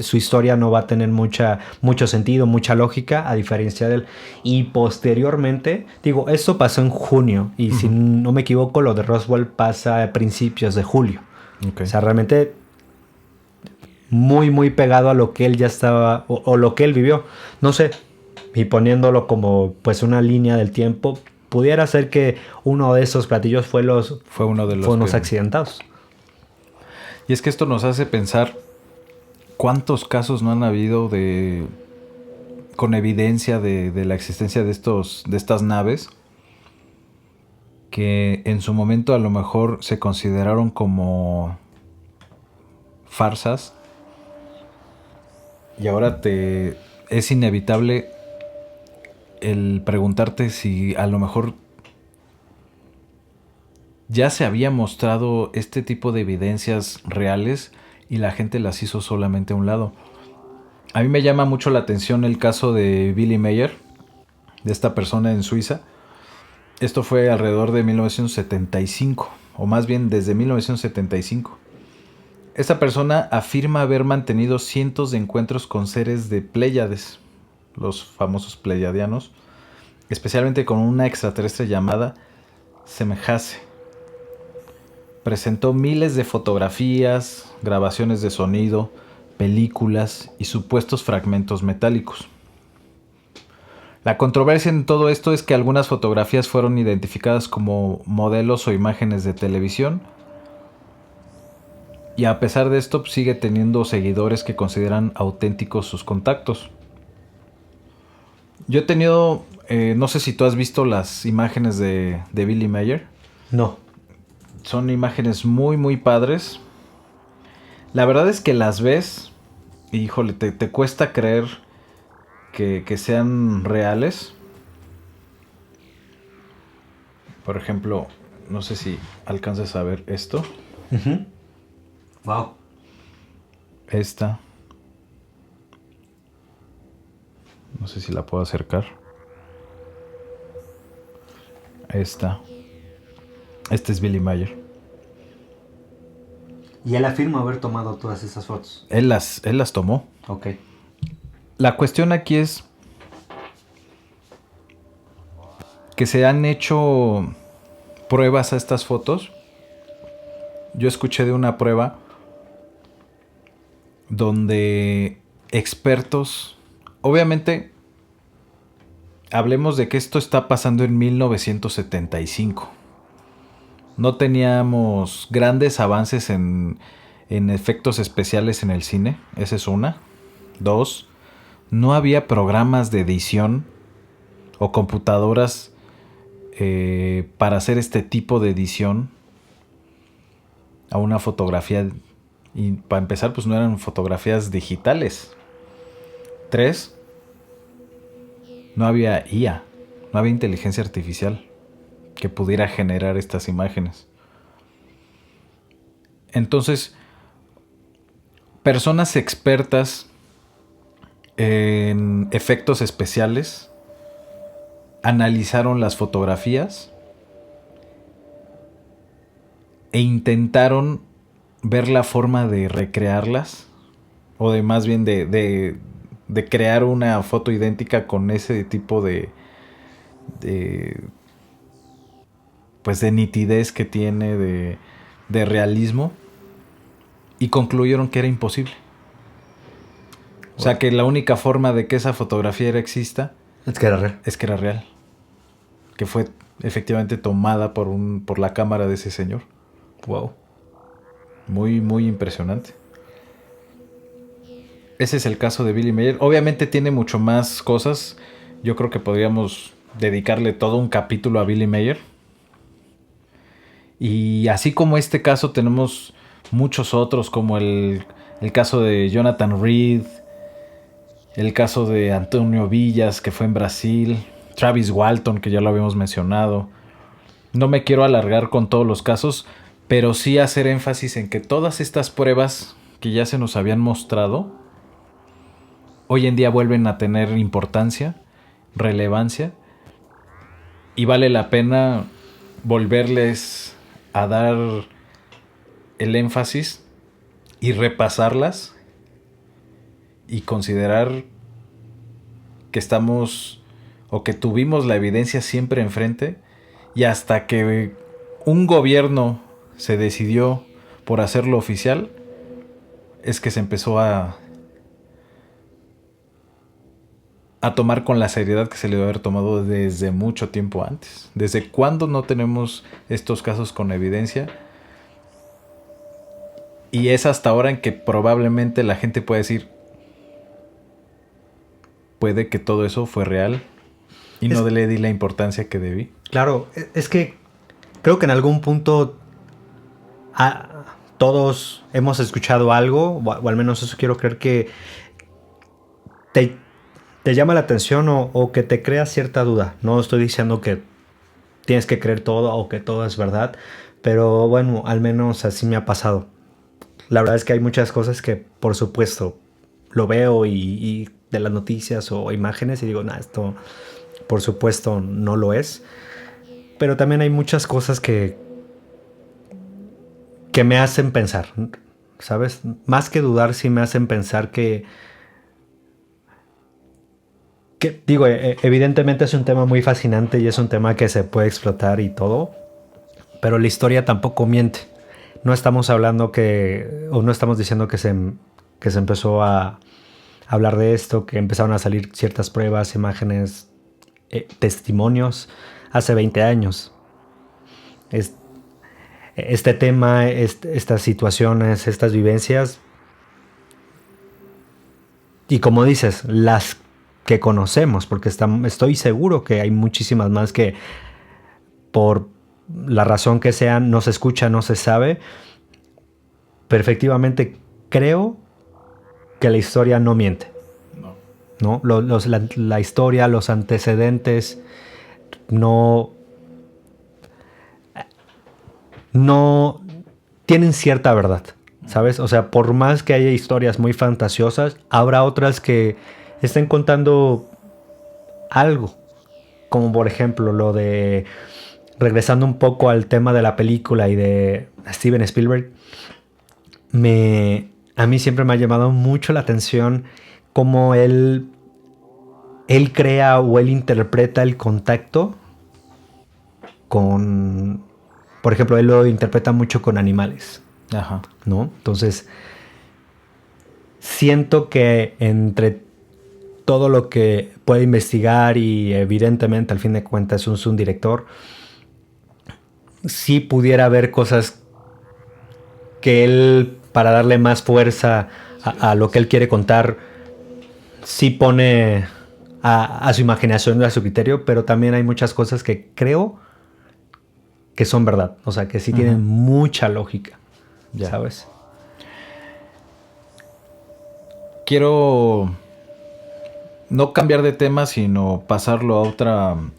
su historia no va a tener mucho sentido, mucha lógica, a diferencia de él. Y posteriormente, digo, esto pasó en junio, y si no me equivoco, lo de Roswell pasa a principios de julio. Okay. O sea, realmente muy, muy pegado a lo que él ya estaba, o lo que él vivió. No sé, y poniéndolo como pues una línea del tiempo, pudiera ser que uno de esos platillos fue uno de los accidentados. Y es que esto nos hace pensar cuántos casos no han habido con evidencia de la existencia de estas naves que en su momento a lo mejor se consideraron como farsas y ahora es inevitable el preguntarte si a lo mejor ya se había mostrado este tipo de evidencias reales y la gente las hizo solamente a un lado. A mí me llama mucho la atención el caso de Billy Meier, de esta persona en Suiza. Esto fue alrededor de 1975, o más bien desde 1975. Esta persona afirma haber mantenido cientos de encuentros con seres de Pléyades, los famosos pleiadianos, especialmente con una extraterrestre llamada Semjase. Presentó miles de fotografías, grabaciones de sonido, películas y supuestos fragmentos metálicos. La controversia en todo esto es que algunas fotografías fueron identificadas como modelos o imágenes de televisión, y a pesar de esto sigue teniendo seguidores que consideran auténticos sus contactos. Yo he tenido, no sé si tú has visto las imágenes de Billy Meier. No. Son imágenes muy, muy padres. La verdad es que las ves y, híjole, te cuesta creer que sean reales. Por ejemplo, no sé si alcanzas a ver esto. Wow. Esta. No sé si la puedo acercar. Esta. Este es Billy Meier. Y él afirma haber tomado todas esas fotos. Él las tomó. Ok. La cuestión aquí es que se han hecho pruebas a estas fotos. Yo escuché de una prueba donde expertos, obviamente, hablemos de que esto está pasando en 1975. No teníamos grandes avances en efectos especiales en el cine. Esa es una. 2. no había programas de edición o computadoras para hacer este tipo de edición a una fotografía. Y para empezar, pues no eran fotografías digitales. 3, no había IA, no había inteligencia artificial que pudiera generar estas imágenes. Entonces, personas expertas en efectos especiales analizaron las fotografías e intentaron ver la forma de recrearlas, o de más bien de crear una foto idéntica con ese tipo pues de nitidez que tiene, de realismo, y concluyeron que era imposible. O sea, que la única forma de que esa fotografía exista Es que era real. es que era real, que fue efectivamente tomada por la cámara de ese señor. Wow. Muy, muy impresionante. Ese es el caso de Billy Mayer. Obviamente tiene mucho más cosas. Yo creo que podríamos dedicarle todo un capítulo a Billy Mayer. Y así como este caso, tenemos muchos otros, como el caso de Jonathan Reed, el caso de Antonio Villas, que fue en Brasil, Travis Walton, que ya lo habíamos mencionado. No me quiero alargar con todos los casos, pero sí hacer énfasis en que todas estas pruebas que ya se nos habían mostrado, hoy en día vuelven a tener importancia, relevancia, y vale la pena volverles a dar el énfasis y repasarlas y considerar que estamos o que tuvimos la evidencia siempre enfrente, y hasta que un gobierno se decidió por hacerlo oficial es que se empezó a tomar con la seriedad que se le debe haber tomado desde mucho tiempo antes. ¿Desde cuándo no tenemos estos casos con evidencia? Y es hasta ahora en que probablemente la gente puede decir, puede que todo eso fue real y no le di la importancia que debí. Claro, es que creo que en algún punto todos hemos escuchado algo, o al menos eso quiero creer, que te llama la atención o que te crea cierta duda. No estoy diciendo que tienes que creer todo o que todo es verdad, pero bueno, al menos así me ha pasado. La verdad es que hay muchas cosas que, por supuesto, lo veo y de las noticias o imágenes y digo, nah, esto por supuesto no lo es. Pero también hay muchas cosas que me hacen pensar, ¿sabes? Más que dudar, sí me hacen pensar que digo, evidentemente es un tema muy fascinante y es un tema que se puede explotar y todo, pero la historia tampoco miente. No estamos hablando no estamos diciendo que se empezó a hablar de esto, que empezaron a salir ciertas pruebas, imágenes, testimonios hace 20 años. Este tema, estas situaciones, estas vivencias, y como dices, las que conocemos, porque estoy seguro que hay muchísimas más que por la razón que sea no se escucha, no se sabe, pero efectivamente creo que la historia no miente. ¿No? La historia, los antecedentes no tienen cierta verdad, ¿sabes? O sea, por más que haya historias muy fantasiosas, habrá otras que estén contando algo, como por ejemplo lo de, regresando un poco al tema de la película y de Steven Spielberg, a mí siempre me ha llamado mucho la atención cómo él crea o él interpreta el contacto con, por ejemplo, él lo interpreta mucho con animales. Ajá. ¿No? Entonces, siento que entre todo lo que puede investigar y evidentemente al fin de cuentas es un director, sí pudiera haber cosas que él, para darle más fuerza a lo que él quiere contar, sí pone a su imaginación y a su criterio, pero también hay muchas cosas que creo que son verdad. O sea, que sí tienen mucha lógica, ¿sabes? Quiero no cambiar de tema, sino pasarlo a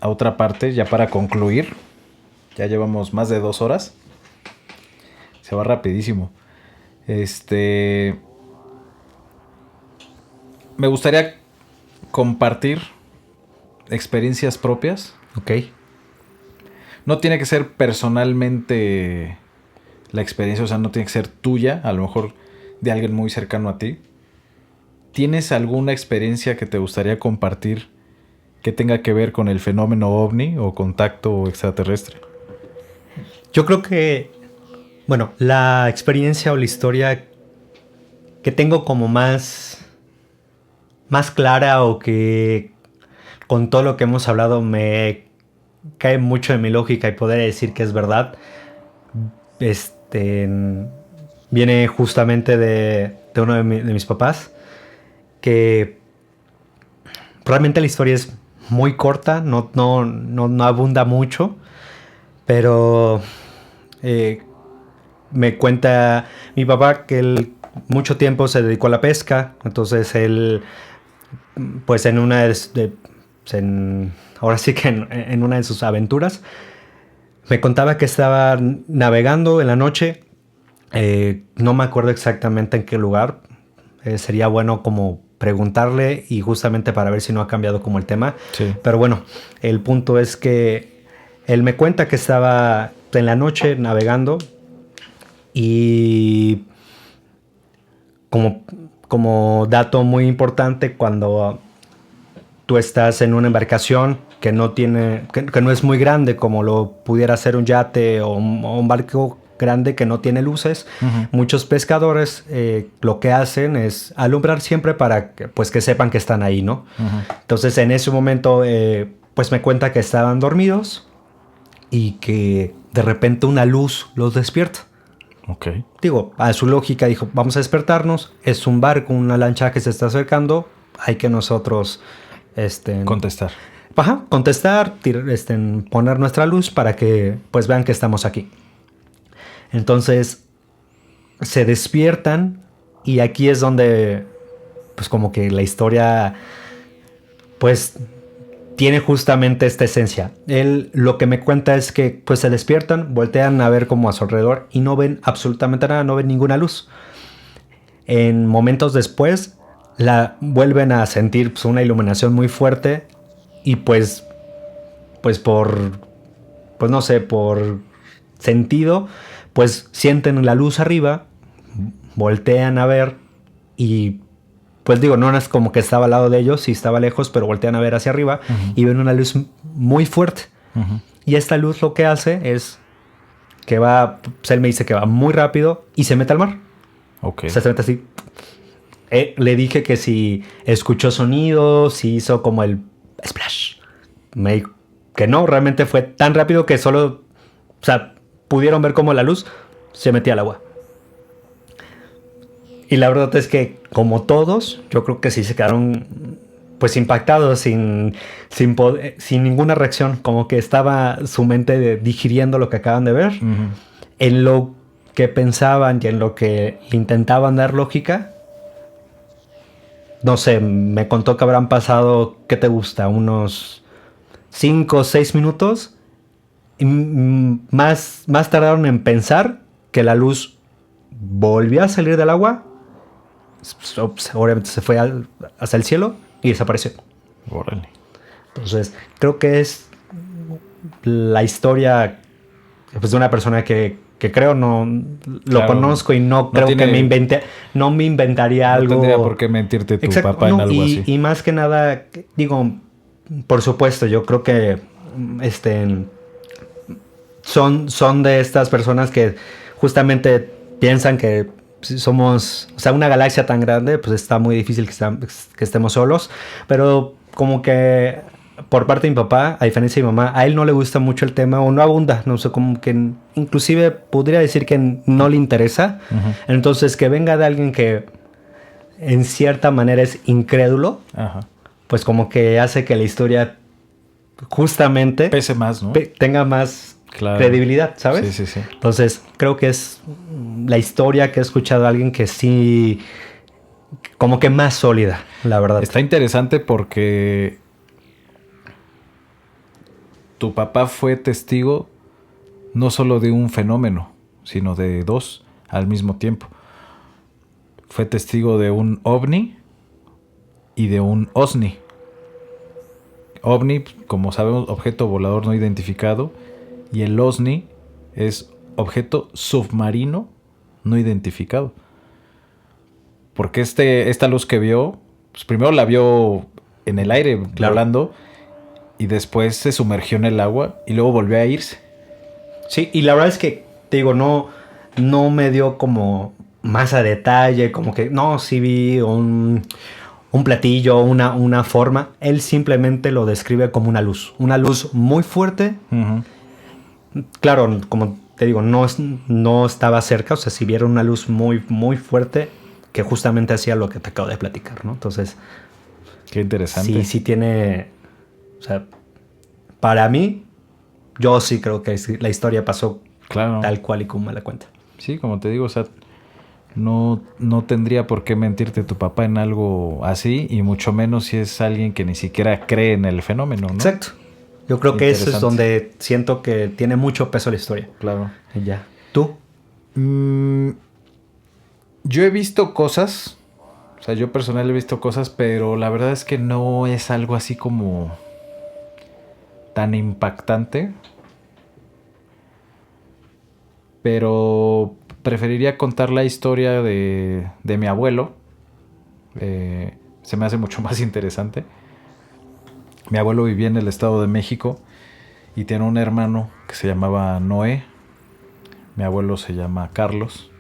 otra parte, ya para concluir. Ya llevamos más de 2 horas. Se va rapidísimo. Me gustaría compartir experiencias propias. Ok. No tiene que ser personalmente la experiencia, o sea, no tiene que ser tuya, a lo mejor de alguien muy cercano a ti. ¿Tienes alguna experiencia que te gustaría compartir que tenga que ver con el fenómeno ovni o contacto extraterrestre? Yo creo que, bueno, la experiencia o la historia que tengo como más clara, o que con todo lo que hemos hablado me cae mucho de mi lógica y poder decir que es verdad, viene justamente de uno de mis papás, que realmente la historia es muy corta, no abunda mucho, pero me cuenta mi papá que él mucho tiempo se dedicó a la pesca. Entonces él, pues en una ahora sí que en una de sus aventuras, me contaba que estaba navegando en la noche. No me acuerdo exactamente en qué lugar. Sería bueno como preguntarle, y justamente para ver si no ha cambiado como el tema. Sí. Pero bueno, el punto es que él me cuenta que estaba en la noche navegando, y como dato muy importante, cuando tú estás en una embarcación que no es muy grande, como lo pudiera ser un yate o un barco grande que no tiene luces, muchos pescadores lo que hacen es alumbrar siempre para que sepan que están ahí, ¿no? Entonces en ese momento pues me cuenta que estaban dormidos y que de repente una luz los despierta. Ok. Digo, a su lógica dijo, vamos a despertarnos, es un barco, una lancha que se está acercando, hay que nosotros contestar. Contestar, poner nuestra luz para que pues vean que estamos aquí. Entonces se despiertan, y aquí es donde pues como que la historia pues tiene justamente esta esencia. Él lo que me cuenta es que pues se despiertan, voltean a ver como a su alrededor y no ven absolutamente nada, no ven ninguna luz. En momentos después vuelven a sentir pues una iluminación muy fuerte, y pues por no sé, por sentido, pues sienten la luz arriba, voltean a ver, y pues digo, no es como que estaba al lado de ellos, sí estaba lejos, pero voltean a ver hacia arriba y ven una luz muy fuerte. Y esta luz lo que hace es que va, pues él me dice que va muy rápido y se mete al mar. Ok. O sea, se mete así. Le dije que si escuchó sonidos, si hizo como el splash. Me dijo que no, realmente fue tan rápido que solo, o sea, pudieron ver cómo la luz se metía al agua. Y la verdad es que, como todos, yo creo que sí se quedaron pues impactados, sin ninguna reacción, como que estaba su mente digiriendo lo que acaban de ver. En lo que pensaban y en lo que intentaban dar lógica, no sé, me contó que habrán pasado, ¿qué te gusta? Unos 5 o 6 minutos. Y más tardaron en pensar que la luz volvió a salir del agua. Obviamente se fue hacia el cielo y desapareció. Órale. Entonces, creo que es la historia pues, de una persona que creo lo conozco, y no creo que no me inventaría algo. No tendría por qué mentirte tu papá en algo así. Y más que nada, digo, por supuesto, yo creo que son de estas personas que justamente piensan que somos, o sea, una galaxia tan grande, pues está muy difícil que estemos solos. Pero como que por parte de mi papá, a diferencia de mi mamá, a él no le gusta mucho el tema, o no abunda, no sé, como que inclusive podría decir que no le interesa. Entonces, que venga de alguien que en cierta manera es incrédulo, Ajá. pues como que hace que la historia justamente Pese más, ¿no? tenga más Claro. credibilidad, ¿sabes? Sí, sí, sí. Entonces, creo que es la historia que he escuchado a alguien que sí, como que más sólida, la verdad. Está interesante porque tu papá fue testigo no solo de un fenómeno, sino de dos al mismo tiempo. Fue testigo de un ovni y de un OSNI. OVNI, como sabemos, objeto volador no identificado, y el OSNI es objeto submarino no identificado. Porque esta luz que vio, pues primero la vio en el aire, Claro. volando, y después se sumergió en el agua y luego volvió a irse. Sí, y la verdad es que, te digo, no me dio como más a detalle, como que, no, sí vi un platillo, una forma. Él simplemente lo describe como una luz muy fuerte. Uh-huh. Claro, como te digo, no estaba cerca, o sea, si vieron una luz muy, muy fuerte, que justamente hacía lo que te acabo de platicar, ¿no? Entonces, Qué interesante. sí tiene, o sea, para mí, yo sí creo que la historia pasó Claro. tal cual y como me la cuenta. Sí, como te digo, o sea, no tendría por qué mentirte tu papá en algo así, y mucho menos si es alguien que ni siquiera cree en el fenómeno, ¿no? Exacto. Yo creo que eso es Interesante. donde siento que tiene mucho peso la historia. Claro. Y ya. ¿Tú? Yo he visto cosas, o sea, yo personal he visto cosas, pero la verdad es que no es algo así como tan impactante. Pero preferiría contar la historia de mi abuelo. Se me hace mucho más interesante. Mi abuelo vivía en el Estado de México y tiene un hermano que se llamaba Noé. Mi abuelo se llama Carlos.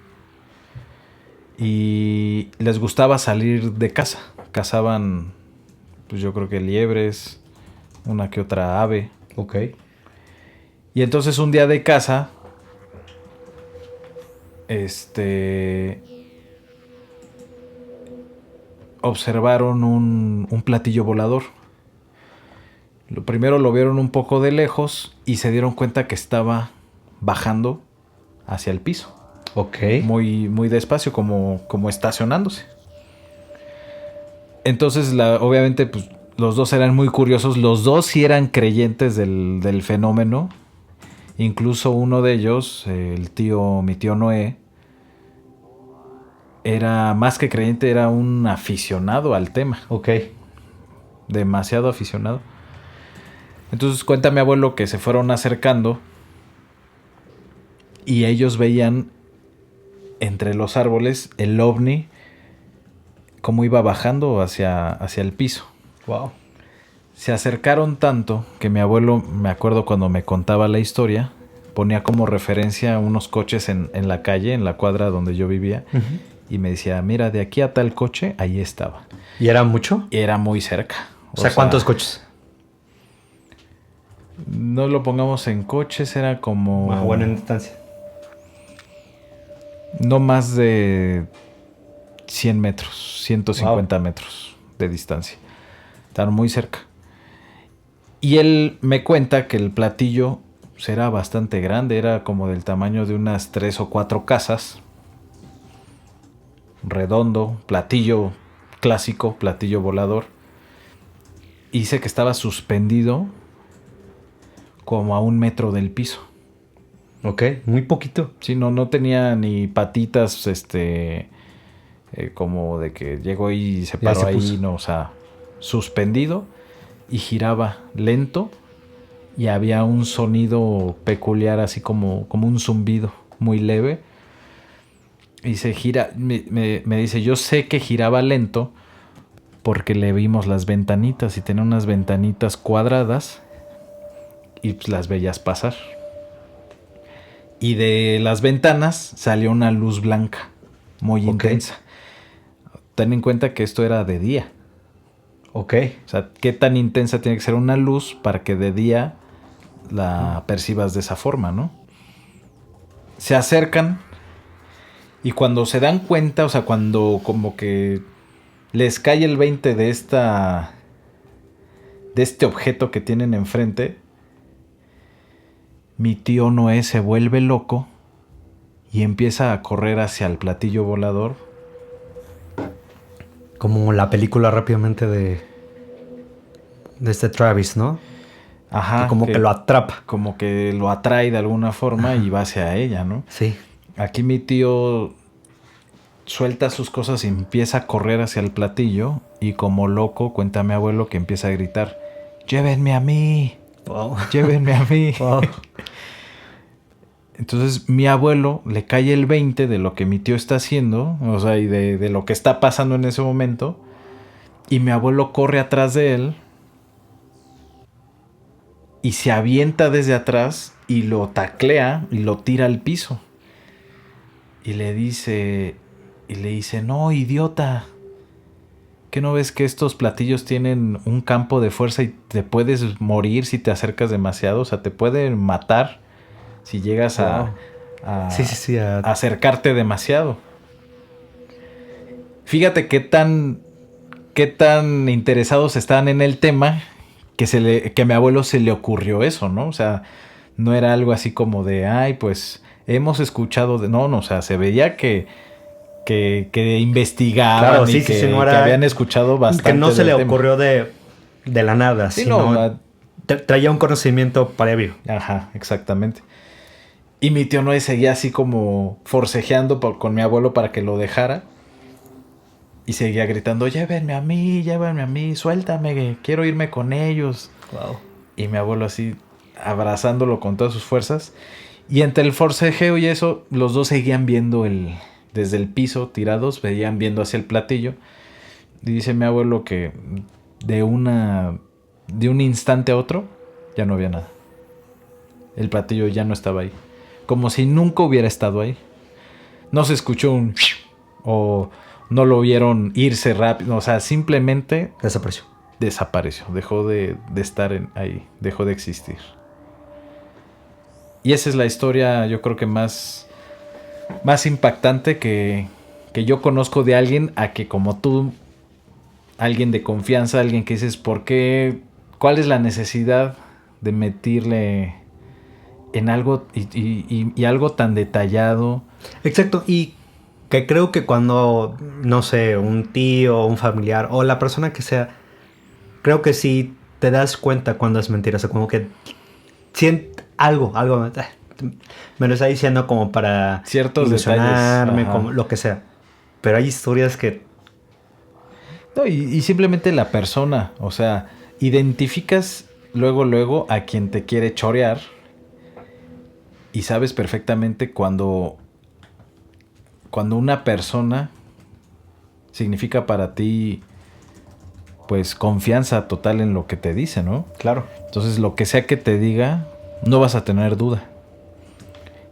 Y les gustaba salir de casa. Cazaban, pues yo creo que liebres, una que otra ave. Ok. Y entonces un día de caza, observaron un platillo volador. Lo primero lo vieron un poco de lejos y se dieron cuenta que estaba bajando hacia el piso. Ok. Muy, muy despacio, como estacionándose. Entonces, obviamente, pues, los dos eran muy curiosos. Los dos sí eran creyentes del fenómeno. Incluso uno de ellos, mi tío Noé, era más que creyente, era un aficionado al tema. Ok. Demasiado aficionado. Entonces cuenta mi abuelo que se fueron acercando y ellos veían entre los árboles el ovni cómo iba bajando hacia el piso. Wow. Se acercaron tanto que mi abuelo, me acuerdo cuando me contaba la historia, ponía como referencia unos coches en la calle, en la cuadra donde yo vivía, y me decía, mira, de aquí a tal coche, ahí estaba. ¿Y era mucho? Era muy cerca. O sea, ¿cuántos coches? No lo pongamos en coches, era como... Bueno, en distancia. No más de 100 metros, 150 Wow. metros de distancia. Estaban muy cerca. Y él me cuenta que el platillo era bastante grande, era como del tamaño de unas 3 o 4 casas. Redondo, platillo clásico, platillo volador. Y dice que estaba suspendido como a 1 metro del piso. Ok, muy poquito. Sí, no tenía ni patitas, como de que llegó y se Ya paró se ahí, puso. no, o sea, suspendido y giraba lento y había un sonido peculiar, así como un zumbido muy leve. Y se gira, me dice, yo sé que giraba lento porque le vimos las ventanitas y tenía unas ventanitas cuadradas y pues las veías pasar. Y de las ventanas salió una luz blanca muy intensa. Ten en cuenta que esto era de día. Ok. O sea, ¿qué tan intensa tiene que ser una luz para que de día la percibas de esa forma, no? Se acercan y cuando se dan cuenta, o sea, cuando como que les cae el 20 de este objeto que tienen enfrente. Mi tío Noé se vuelve loco y empieza a correr hacia el platillo volador. Como la película rápidamente de este Travis, ¿no? Ajá. Que lo atrapa. Como que lo atrae de alguna forma. Ajá. Y va hacia ella, ¿no? Sí. Aquí mi tío suelta sus cosas y empieza a correr hacia el platillo. Y como loco, cuenta mi abuelo que empieza a gritar: ¡llévenme a mí! Wow. ¡Llévenme a mí! Wow. Entonces mi abuelo le cae el 20 de lo que mi tío está haciendo, o sea, y de lo que está pasando en ese momento. Y mi abuelo corre atrás de él y se avienta desde atrás y lo taclea y lo tira al piso. Y le dice, no, idiota, ¿qué no ves que estos platillos tienen un campo de fuerza y te puedes morir si te acercas demasiado? O sea, te pueden matar si llegas a acercarte demasiado. Fíjate qué tan interesados están en el tema que a mi abuelo se le ocurrió eso, ¿no? O sea, no era algo así como de, ay, pues hemos escuchado de... No, o sea, se veía que investigaban, claro, y que habían escuchado bastante. Que no se le ocurrió de la nada, sí, sino traía un conocimiento previo. Ajá, exactamente. Y mi tío Noé seguía así como forcejeando con mi abuelo para que lo dejara. Y seguía gritando: llévenme a mí, suéltame, quiero irme con ellos. Wow. Y mi abuelo así abrazándolo con todas sus fuerzas. Y entre el forcejeo y eso, los dos seguían viendo desde el piso, tirados, veían viendo hacia el platillo. Y dice mi abuelo que de un instante a otro ya no había nada. El platillo ya no estaba ahí. Como si nunca hubiera estado ahí. No se escuchó un... o no lo vieron irse rápido. O sea, simplemente... Desapareció. Dejó de estar ahí. Dejó de existir. Y esa es la historia, yo creo que más impactante que yo conozco de alguien a que como tú, alguien de confianza, alguien que dices, ¿por qué? ¿Cuál es la necesidad de meterle en algo y algo tan detallado? Exacto, y que creo que cuando, no sé, un tío, un familiar o la persona que sea, creo que sí te das cuenta cuando es mentira. O sea, como que algo me lo está diciendo como para ciertos detalles, como lo que sea. Pero hay historias que... No, y simplemente la persona, o sea, identificas luego a quien te quiere chorear y sabes perfectamente cuando una persona significa para ti, pues, confianza total en lo que te dice, ¿no? Claro. Entonces, lo que sea que te diga, no vas a tener duda.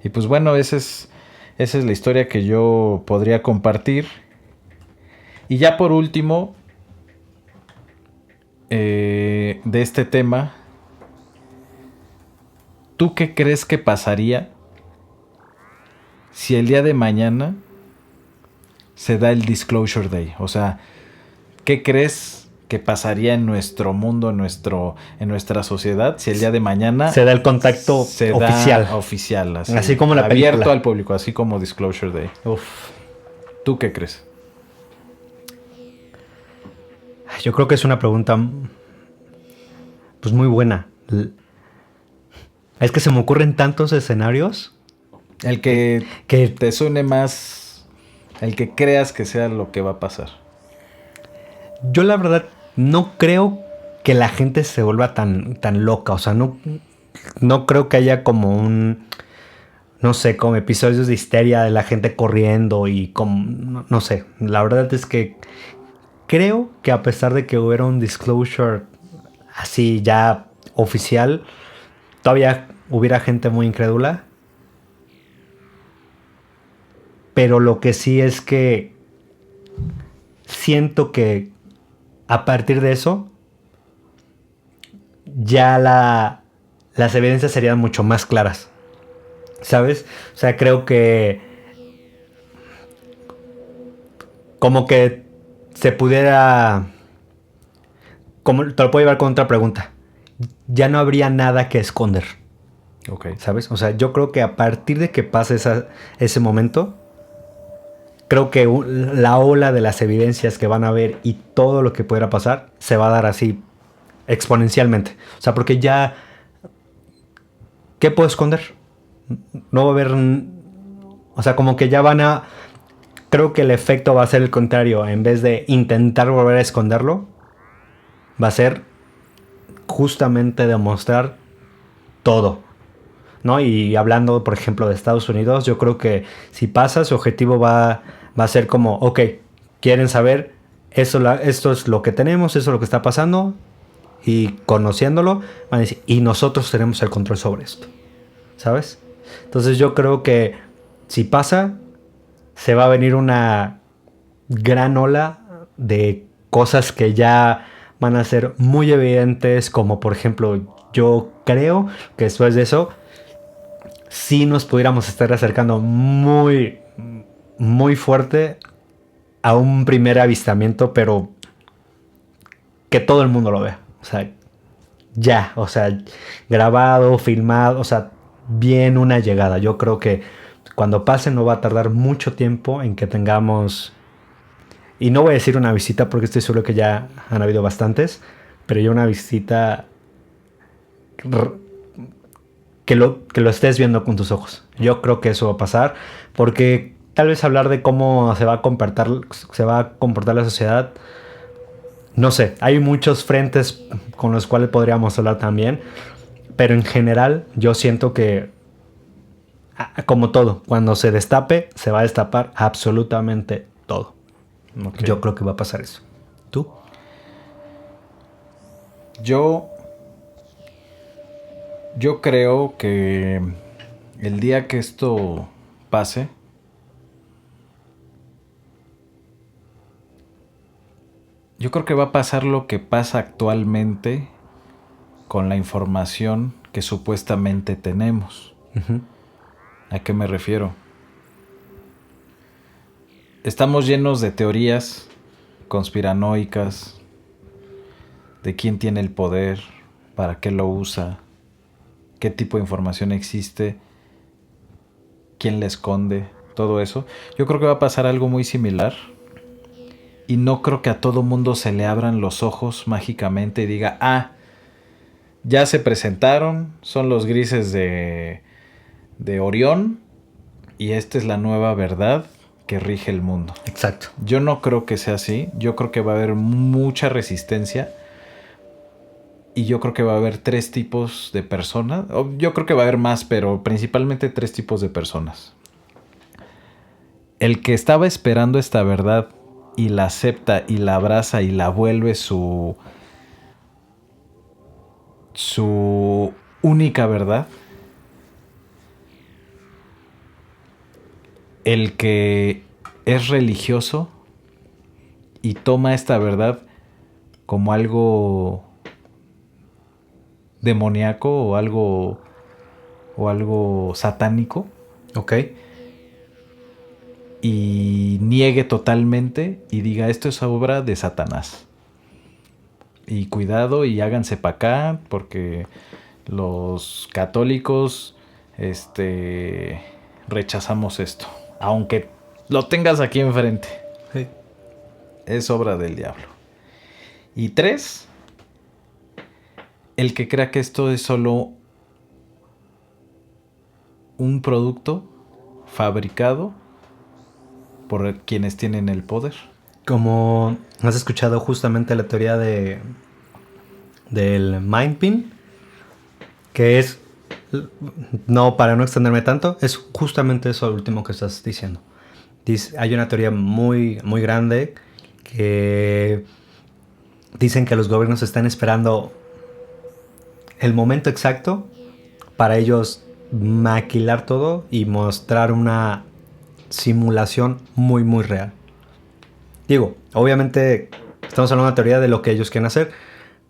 Y pues bueno, esa es la historia que yo podría compartir. Y ya por último, de este tema, ¿tú qué crees que pasaría si el día de mañana se da el Disclosure Day? O sea, ¿qué crees que pasaría en nuestro mundo, en nuestra sociedad, si el día de mañana se da el contacto oficial, así como la película, abierto al público, así como Disclosure Day? Uf. ¿Tú qué crees? Yo creo que es una pregunta pues muy buena. Es que se me ocurren tantos escenarios. El que te suene más, el que creas que sea lo que va a pasar. Yo la verdad no creo que la gente se vuelva tan loca. O sea, no creo que haya como no sé, como episodios de histeria de la gente corriendo y como... No sé, la verdad es que creo que a pesar de que hubiera un disclosure así ya oficial, todavía hubiera gente muy incrédula. Pero lo que sí es que siento que a partir de eso ya las evidencias serían mucho más claras, ¿sabes? O sea, creo que como que se pudiera... Como, te lo puedo llevar con otra pregunta. Ya no habría nada que esconder. Ok. ¿Sabes? O sea, yo creo que a partir de que pase ese momento, creo que la ola de las evidencias que van a haber y todo lo que pudiera pasar se va a dar así exponencialmente. O sea, porque ya... ¿Qué puedo esconder? No va a haber... O sea, como que ya van a... Creo que el efecto va a ser el contrario. En vez de intentar volver a esconderlo, va a ser justamente demostrar todo, ¿no? Y hablando, por ejemplo, de Estados Unidos, yo creo que si pasa, su objetivo va a ser como, ok, quieren saber, esto es lo que tenemos, eso es lo que está pasando, y conociéndolo, van a decir, y nosotros tenemos el control sobre esto, ¿sabes? Entonces yo creo que si pasa, se va a venir una gran ola de cosas que ya van a ser muy evidentes, como por ejemplo, yo creo que después de eso, sí nos pudiéramos estar acercando muy, muy fuerte a un primer avistamiento, pero que todo el mundo lo vea. O sea, ya, o sea, grabado, filmado, o sea, bien una llegada. Yo creo que cuando pase no va a tardar mucho tiempo en que tengamos, y no voy a decir una visita porque estoy seguro que ya han habido bastantes, pero ya una visita que lo estés viendo con tus ojos. Yo creo que eso va a pasar, porque tal vez hablar de cómo se va a comportar la sociedad, no sé, hay muchos frentes con los cuales podríamos hablar también, pero en general yo siento que, como todo, cuando se destape, se va a destapar absolutamente todo. Okay. Yo creo que va a pasar eso. ¿Tú? Yo creo que el día que esto pase, yo creo que va a pasar lo que pasa actualmente con la información que supuestamente tenemos. Uh-huh. ¿A qué me refiero? Estamos llenos de teorías conspiranoicas, de quién tiene el poder, para qué lo usa, qué tipo de información existe, quién la esconde, todo eso. Yo creo que va a pasar algo muy similar. Y no creo que a todo mundo se le abran los ojos mágicamente y diga, ah, ya se presentaron, son los grises de Orión y esta es la nueva verdad que rige el mundo. Exacto. Yo no creo que sea así. Yo creo que va a haber mucha resistencia. Y yo creo que va a haber 3 tipos de personas. Yo creo que va a haber más, pero principalmente 3 tipos de personas. El que estaba esperando esta verdad y la acepta y la abraza y la vuelve su única verdad. El que es religioso y toma esta verdad como algo demoníaco o algo satánico. Ok. Y niegue totalmente y diga, esto es obra de Satanás. Y cuidado y háganse para acá porque los católicos rechazamos esto. Aunque lo tengas aquí enfrente. Sí. Es obra del diablo. Y 3, el que crea que esto es solo un producto fabricado por quienes tienen el poder. Como has escuchado justamente la teoría del Mind Pin, que es, no, para no extenderme tanto, es justamente eso lo último que estás diciendo. Hay una teoría muy, muy grande que dicen que los gobiernos están esperando el momento exacto para ellos maquilar todo y mostrar una simulación muy, muy real. Digo, obviamente estamos hablando de una teoría de lo que ellos quieren hacer,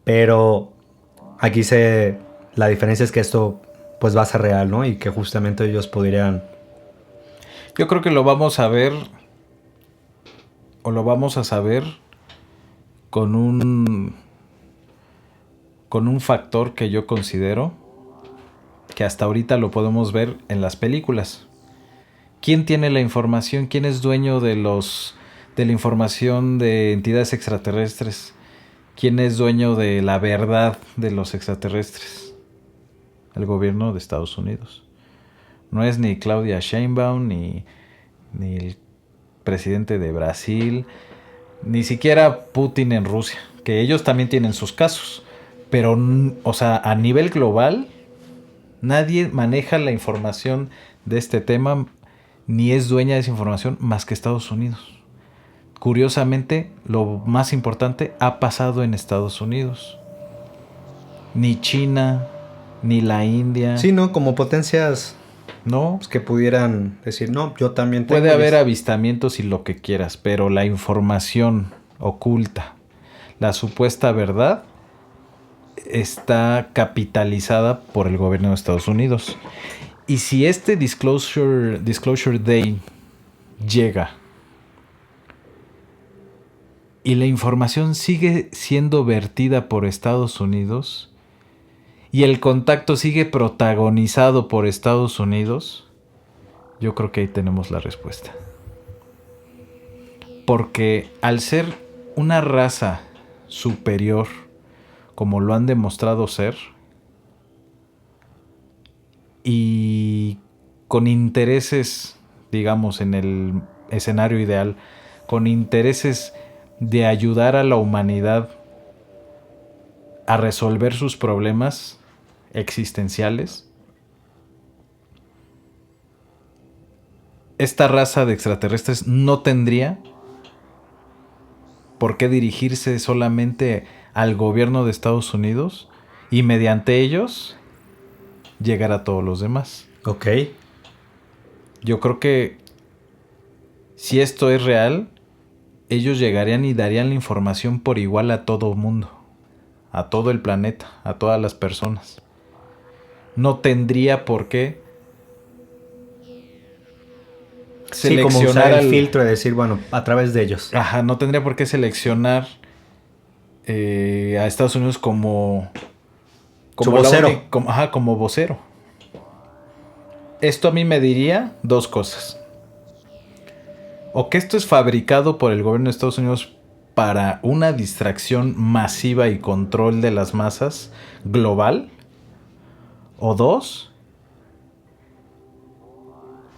pero aquí la diferencia es que esto pues va a ser real, ¿no? Y que justamente ellos podrían... Yo creo que lo vamos a ver o lo vamos a saber con un factor que yo considero que hasta ahorita lo podemos ver en las películas. ¿Quién tiene la información? ¿Quién es dueño de la información de entidades extraterrestres? ¿Quién es dueño de la verdad de los extraterrestres? El gobierno de Estados Unidos. No es ni Claudia Sheinbaum, ni el presidente de Brasil, ni siquiera Putin en Rusia, que ellos también tienen sus casos. Pero, o sea, a nivel global, nadie maneja la información de este tema, ni es dueña de esa información más que Estados Unidos. Curiosamente, lo más importante ha pasado en Estados Unidos. Ni China, ni la India. Sí, ¿no? Como potencias, ¿no? Pues que pudieran decir, no, yo también tengo. Puede haber avistamientos y lo que quieras, pero la información oculta, la supuesta verdad, está capitalizada por el gobierno de Estados Unidos. Y si este Disclosure Day llega y la información sigue siendo vertida por Estados Unidos y el contacto sigue protagonizado por Estados Unidos, yo creo que ahí tenemos la respuesta. Porque al ser una raza superior, como lo han demostrado ser, y con intereses, digamos, en el escenario ideal, con intereses de ayudar a la humanidad a resolver sus problemas existenciales, esta raza de extraterrestres no tendría por qué dirigirse solamente al gobierno de Estados Unidos y mediante ellos llegar a todos los demás. Ok. Yo creo que si esto es real, ellos llegarían y darían la información por igual a todo el mundo, a todo el planeta, a todas las personas. No tendría por qué seleccionar, como usar el filtro de decir, bueno, a través de ellos. Ajá, no tendría por qué seleccionar a Estados Unidos como vocero. Como vocero. Esto a mí me diría dos cosas. O que esto es fabricado por el gobierno de Estados Unidos para una distracción masiva y control de las masas global. O dos,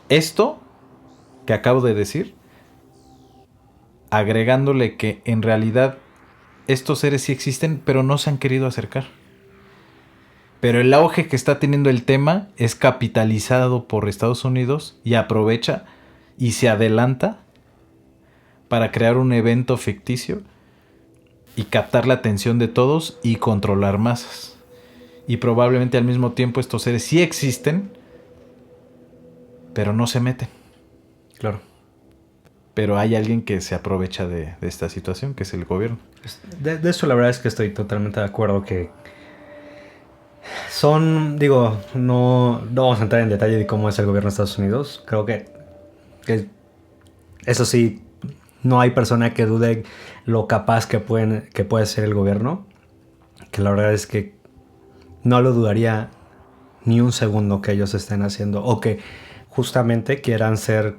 esto que acabo de decir, agregándole que en realidad estos seres sí existen, pero no se han querido acercar. Pero el auge que está teniendo el tema es capitalizado por Estados Unidos y aprovecha y se adelanta para crear un evento ficticio y captar la atención de todos y controlar masas. Y probablemente al mismo tiempo estos seres sí existen, pero no se meten. Claro. Pero hay alguien que se aprovecha de esta situación, que es el gobierno. De eso la verdad es que estoy totalmente de acuerdo que son, digo, no vamos a entrar en detalle de cómo es el gobierno de Estados Unidos. Creo que eso sí, no hay persona que dude lo capaz que puede ser el gobierno. Que la verdad es que no lo dudaría ni un segundo que ellos estén haciendo o que justamente quieran ser,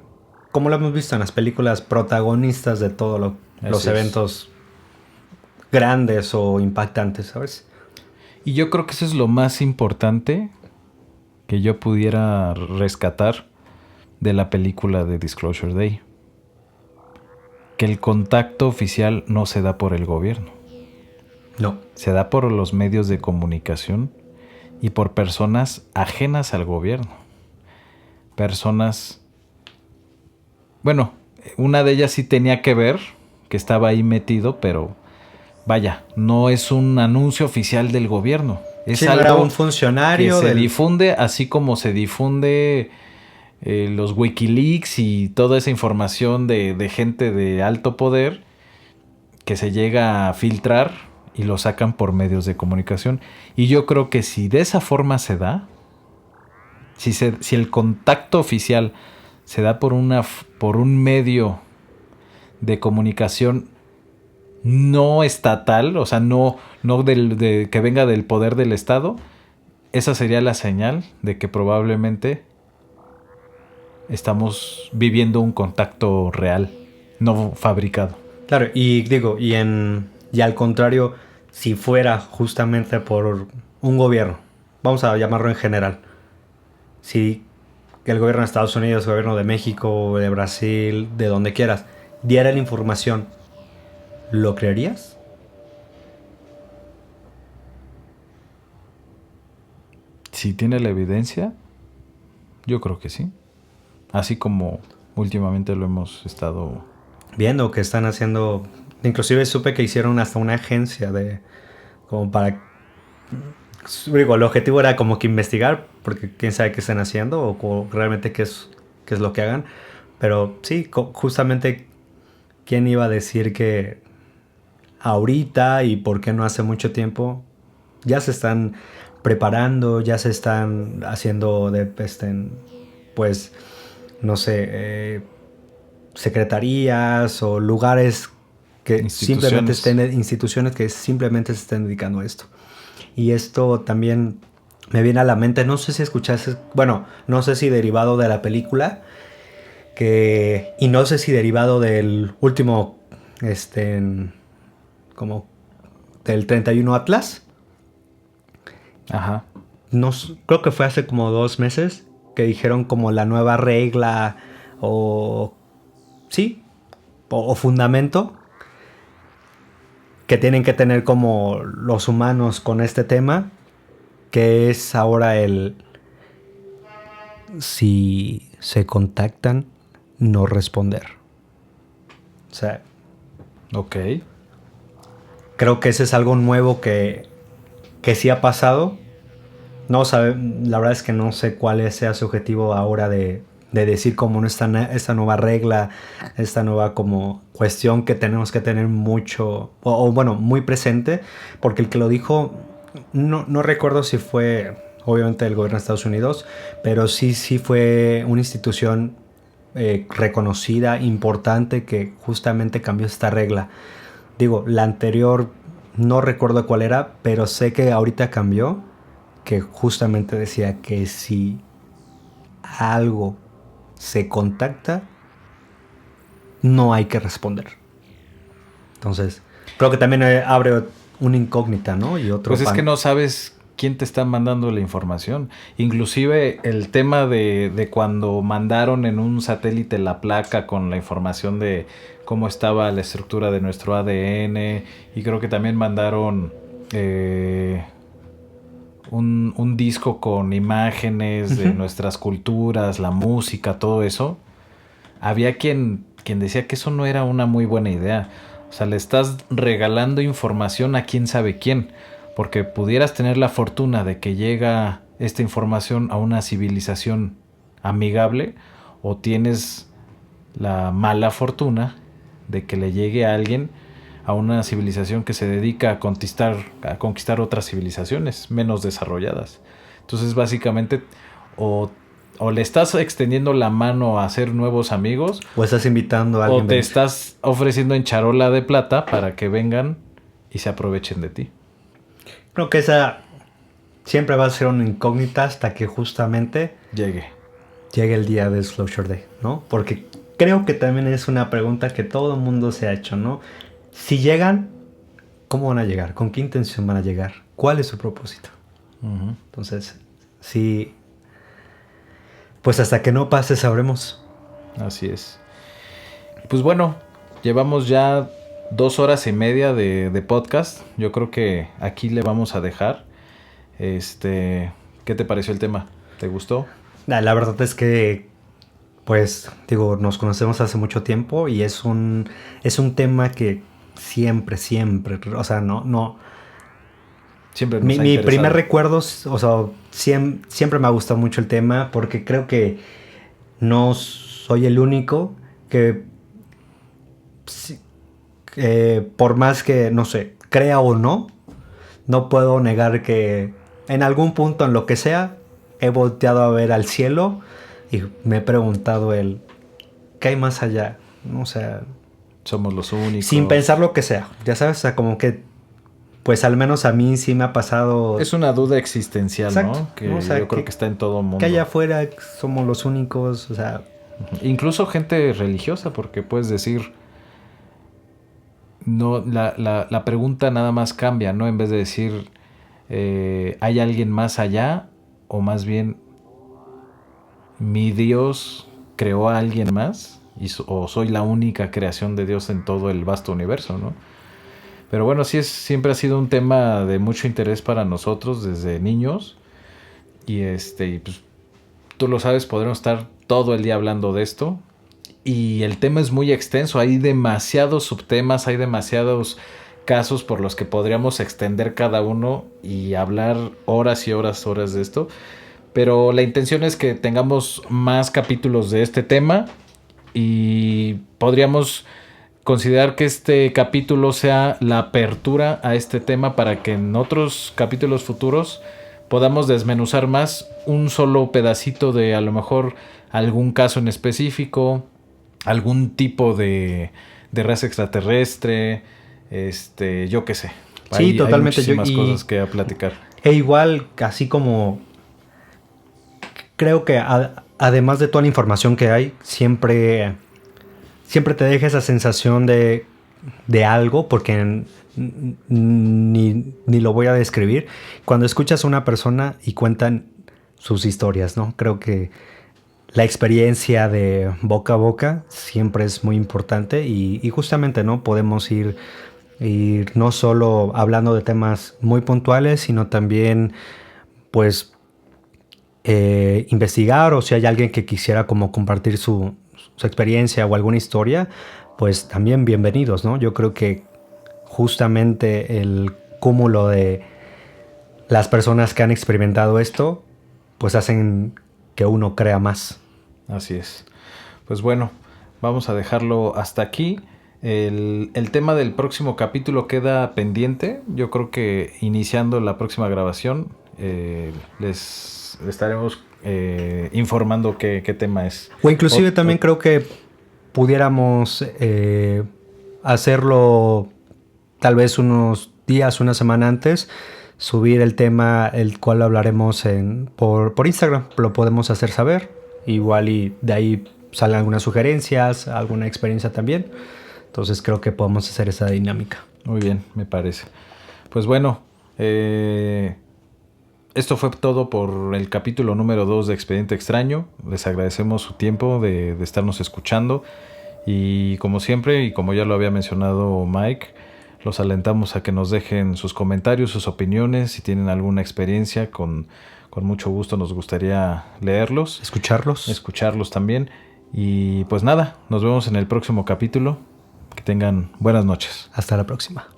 como lo hemos visto en las películas, protagonistas de todos los eventos grandes o impactantes, ¿sabes? Y yo creo que eso es lo más importante que yo pudiera rescatar de la película de Disclosure Day. Que el contacto oficial no se da por el gobierno. No. Se da por los medios de comunicación y por personas ajenas al gobierno. Personas... Bueno, una de ellas sí tenía que ver, que estaba ahí metido, pero vaya, no es un anuncio oficial del gobierno. Es algo era un funcionario que se difunde, así como se difunde los Wikileaks y toda esa información de gente de alto poder que se llega a filtrar y lo sacan por medios de comunicación. Y yo creo que si de esa forma se da, si el contacto oficial se da por un medio de comunicación no estatal, o sea, no que venga del poder del Estado, esa sería la señal de que probablemente estamos viviendo un contacto real, no fabricado. Claro, y digo, y al contrario, si fuera justamente por un gobierno, vamos a llamarlo en general, si el gobierno de Estados Unidos, el gobierno de México, de Brasil, de donde quieras, diera la información, ¿lo creerías? Si tiene la evidencia, yo creo que sí. Así como últimamente lo hemos estado Viendo que están haciendo, inclusive supe que hicieron hasta una agencia de, como para, digo, el objetivo era como que investigar, porque quién sabe qué están haciendo o realmente qué es lo que hagan, pero sí, justamente quién iba a decir que ahorita y por qué no hace mucho tiempo ya se están preparando, ya se están haciendo pues, no sé, secretarías o lugares que simplemente instituciones que simplemente se estén dedicando a esto. Y esto también me viene a la mente, no sé si escuchaste, bueno, no sé si derivado de la película, y no sé si derivado del último, como del 31 Atlas. Ajá. No, creo que fue hace como 2 meses que dijeron como la nueva regla o sí, o fundamento que tienen que tener como los humanos con este tema, que es ahora el si se contactan, no responder. O sea, Ok. creo que ese es algo nuevo que sí ha pasado. No sabe, la verdad es que no sé cuál sea su objetivo ahora de decir como esta nueva regla, esta nueva como cuestión que tenemos que tener mucho, o bueno, muy presente, porque el que lo dijo, no recuerdo si fue obviamente el gobierno de Estados Unidos, pero sí fue una institución reconocida, importante, que justamente cambió esta regla. Digo, la anterior no recuerdo cuál era, pero sé que ahorita cambió, que justamente decía que si algo se contacta, no hay que responder. Entonces, creo que también abre una incógnita, ¿no? Y otro Pues es que no sabes quién te está mandando la información. Inclusive el tema de cuando mandaron en un satélite la placa con la información de cómo estaba la estructura de nuestro ADN, y creo que también mandaron un disco con imágenes de nuestras culturas, la música, todo eso. Había quien decía que eso no era una muy buena idea. O sea, le estás regalando información a quién sabe quién, porque pudieras tener la fortuna de que llega esta información a una civilización amigable, o tienes la mala fortuna de que le llegue a alguien a una civilización que se dedica a conquistar otras civilizaciones menos desarrolladas. Entonces, básicamente, o le estás extendiendo la mano a hacer nuevos amigos, o estás invitando a alguien, o te estás ofreciendo en charola de plata para que vengan y se aprovechen de ti. Creo que esa siempre va a ser una incógnita hasta que justamente llegue el día del Disclosure Day, ¿no? Porque creo que también es una pregunta que todo el mundo se ha hecho, ¿no? Si llegan, ¿cómo van a llegar? ¿Con qué intención van a llegar? ¿Cuál es su propósito? Uh-huh. Entonces, sí, pues hasta que no pase sabremos. Así es. Pues bueno, llevamos ya 2 horas y media de podcast. Yo creo que aquí le vamos a dejar. ¿Qué te pareció el tema? ¿Te gustó? La verdad es que, pues, digo, nos conocemos hace mucho tiempo y es un tema que siempre, o sea, no. Siempre nos ha mi interesado. primer recuerdo, o sea, siempre me ha gustado mucho el tema, porque creo que no soy el único que, por más que, no sé, crea o no puedo negar que en algún punto, en lo que sea, he volteado a ver al cielo y me he preguntado ¿qué hay más allá? O sea, Somos los únicos. Sin pensar lo que sea. Ya sabes, o sea, como que, pues al menos a mí sí me ha pasado. Es una duda existencial, Exacto, ¿no? Que ¿no? O sea, yo creo que está en todo mundo. Que allá afuera somos los únicos, o sea. Incluso gente religiosa, porque puedes decir, no, la pregunta nada más cambia, ¿no? En vez de decir, ¿hay alguien más allá? O más bien, ¿mi Dios creó a alguien más? ¿O soy la única creación de Dios en todo el vasto universo, ¿no? Pero bueno, sí siempre ha sido un tema de mucho interés para nosotros desde niños. Y pues tú lo sabes, podremos estar todo el día hablando de esto. Y el tema es muy extenso, hay demasiados subtemas, hay demasiados casos por los que podríamos extender cada uno y hablar horas y horas de esto. Pero la intención es que tengamos más capítulos de este tema y podríamos considerar que este capítulo sea la apertura a este tema para que en otros capítulos futuros podamos desmenuzar más un solo pedacito de a lo mejor algún caso en específico, algún tipo de raza extraterrestre, yo qué sé. Sí, totalmente. Hay muchísimas cosas que platicar. E igual, así como creo que además de toda la información que hay, siempre te deja esa sensación de algo, porque ni lo voy a describir. Cuando escuchas a una persona y cuentan sus historias, ¿no? Creo que la experiencia de boca a boca siempre es muy importante y justamente, ¿no? Podemos ir no solo hablando de temas muy puntuales, sino también, pues, investigar, o si hay alguien que quisiera como compartir su experiencia o alguna historia, pues también bienvenidos, ¿no? Yo creo que justamente el cúmulo de las personas que han experimentado esto, pues hacen que uno crea más. Así es. Pues bueno, vamos a dejarlo hasta aquí. El tema del próximo capítulo queda pendiente. Yo creo que iniciando la próxima grabación les estaremos informando qué tema es. O inclusive también creo que pudiéramos hacerlo tal vez unos días, una semana antes, subir el tema el cual hablaremos por Instagram. Lo podemos hacer saber. Igual y de ahí salen algunas sugerencias, alguna experiencia también. Entonces creo que podemos hacer esa dinámica. Muy bien, me parece. Pues bueno, esto fue todo por el capítulo número 2 de Expediente Extraño. Les agradecemos su tiempo de estarnos escuchando. Y como siempre, y como ya lo había mencionado Mike, los alentamos a que nos dejen sus comentarios, sus opiniones. Si tienen alguna experiencia, con mucho gusto nos gustaría leerlos. Escucharlos también. Y pues nada, nos vemos en el próximo capítulo. Que tengan buenas noches. Hasta la próxima.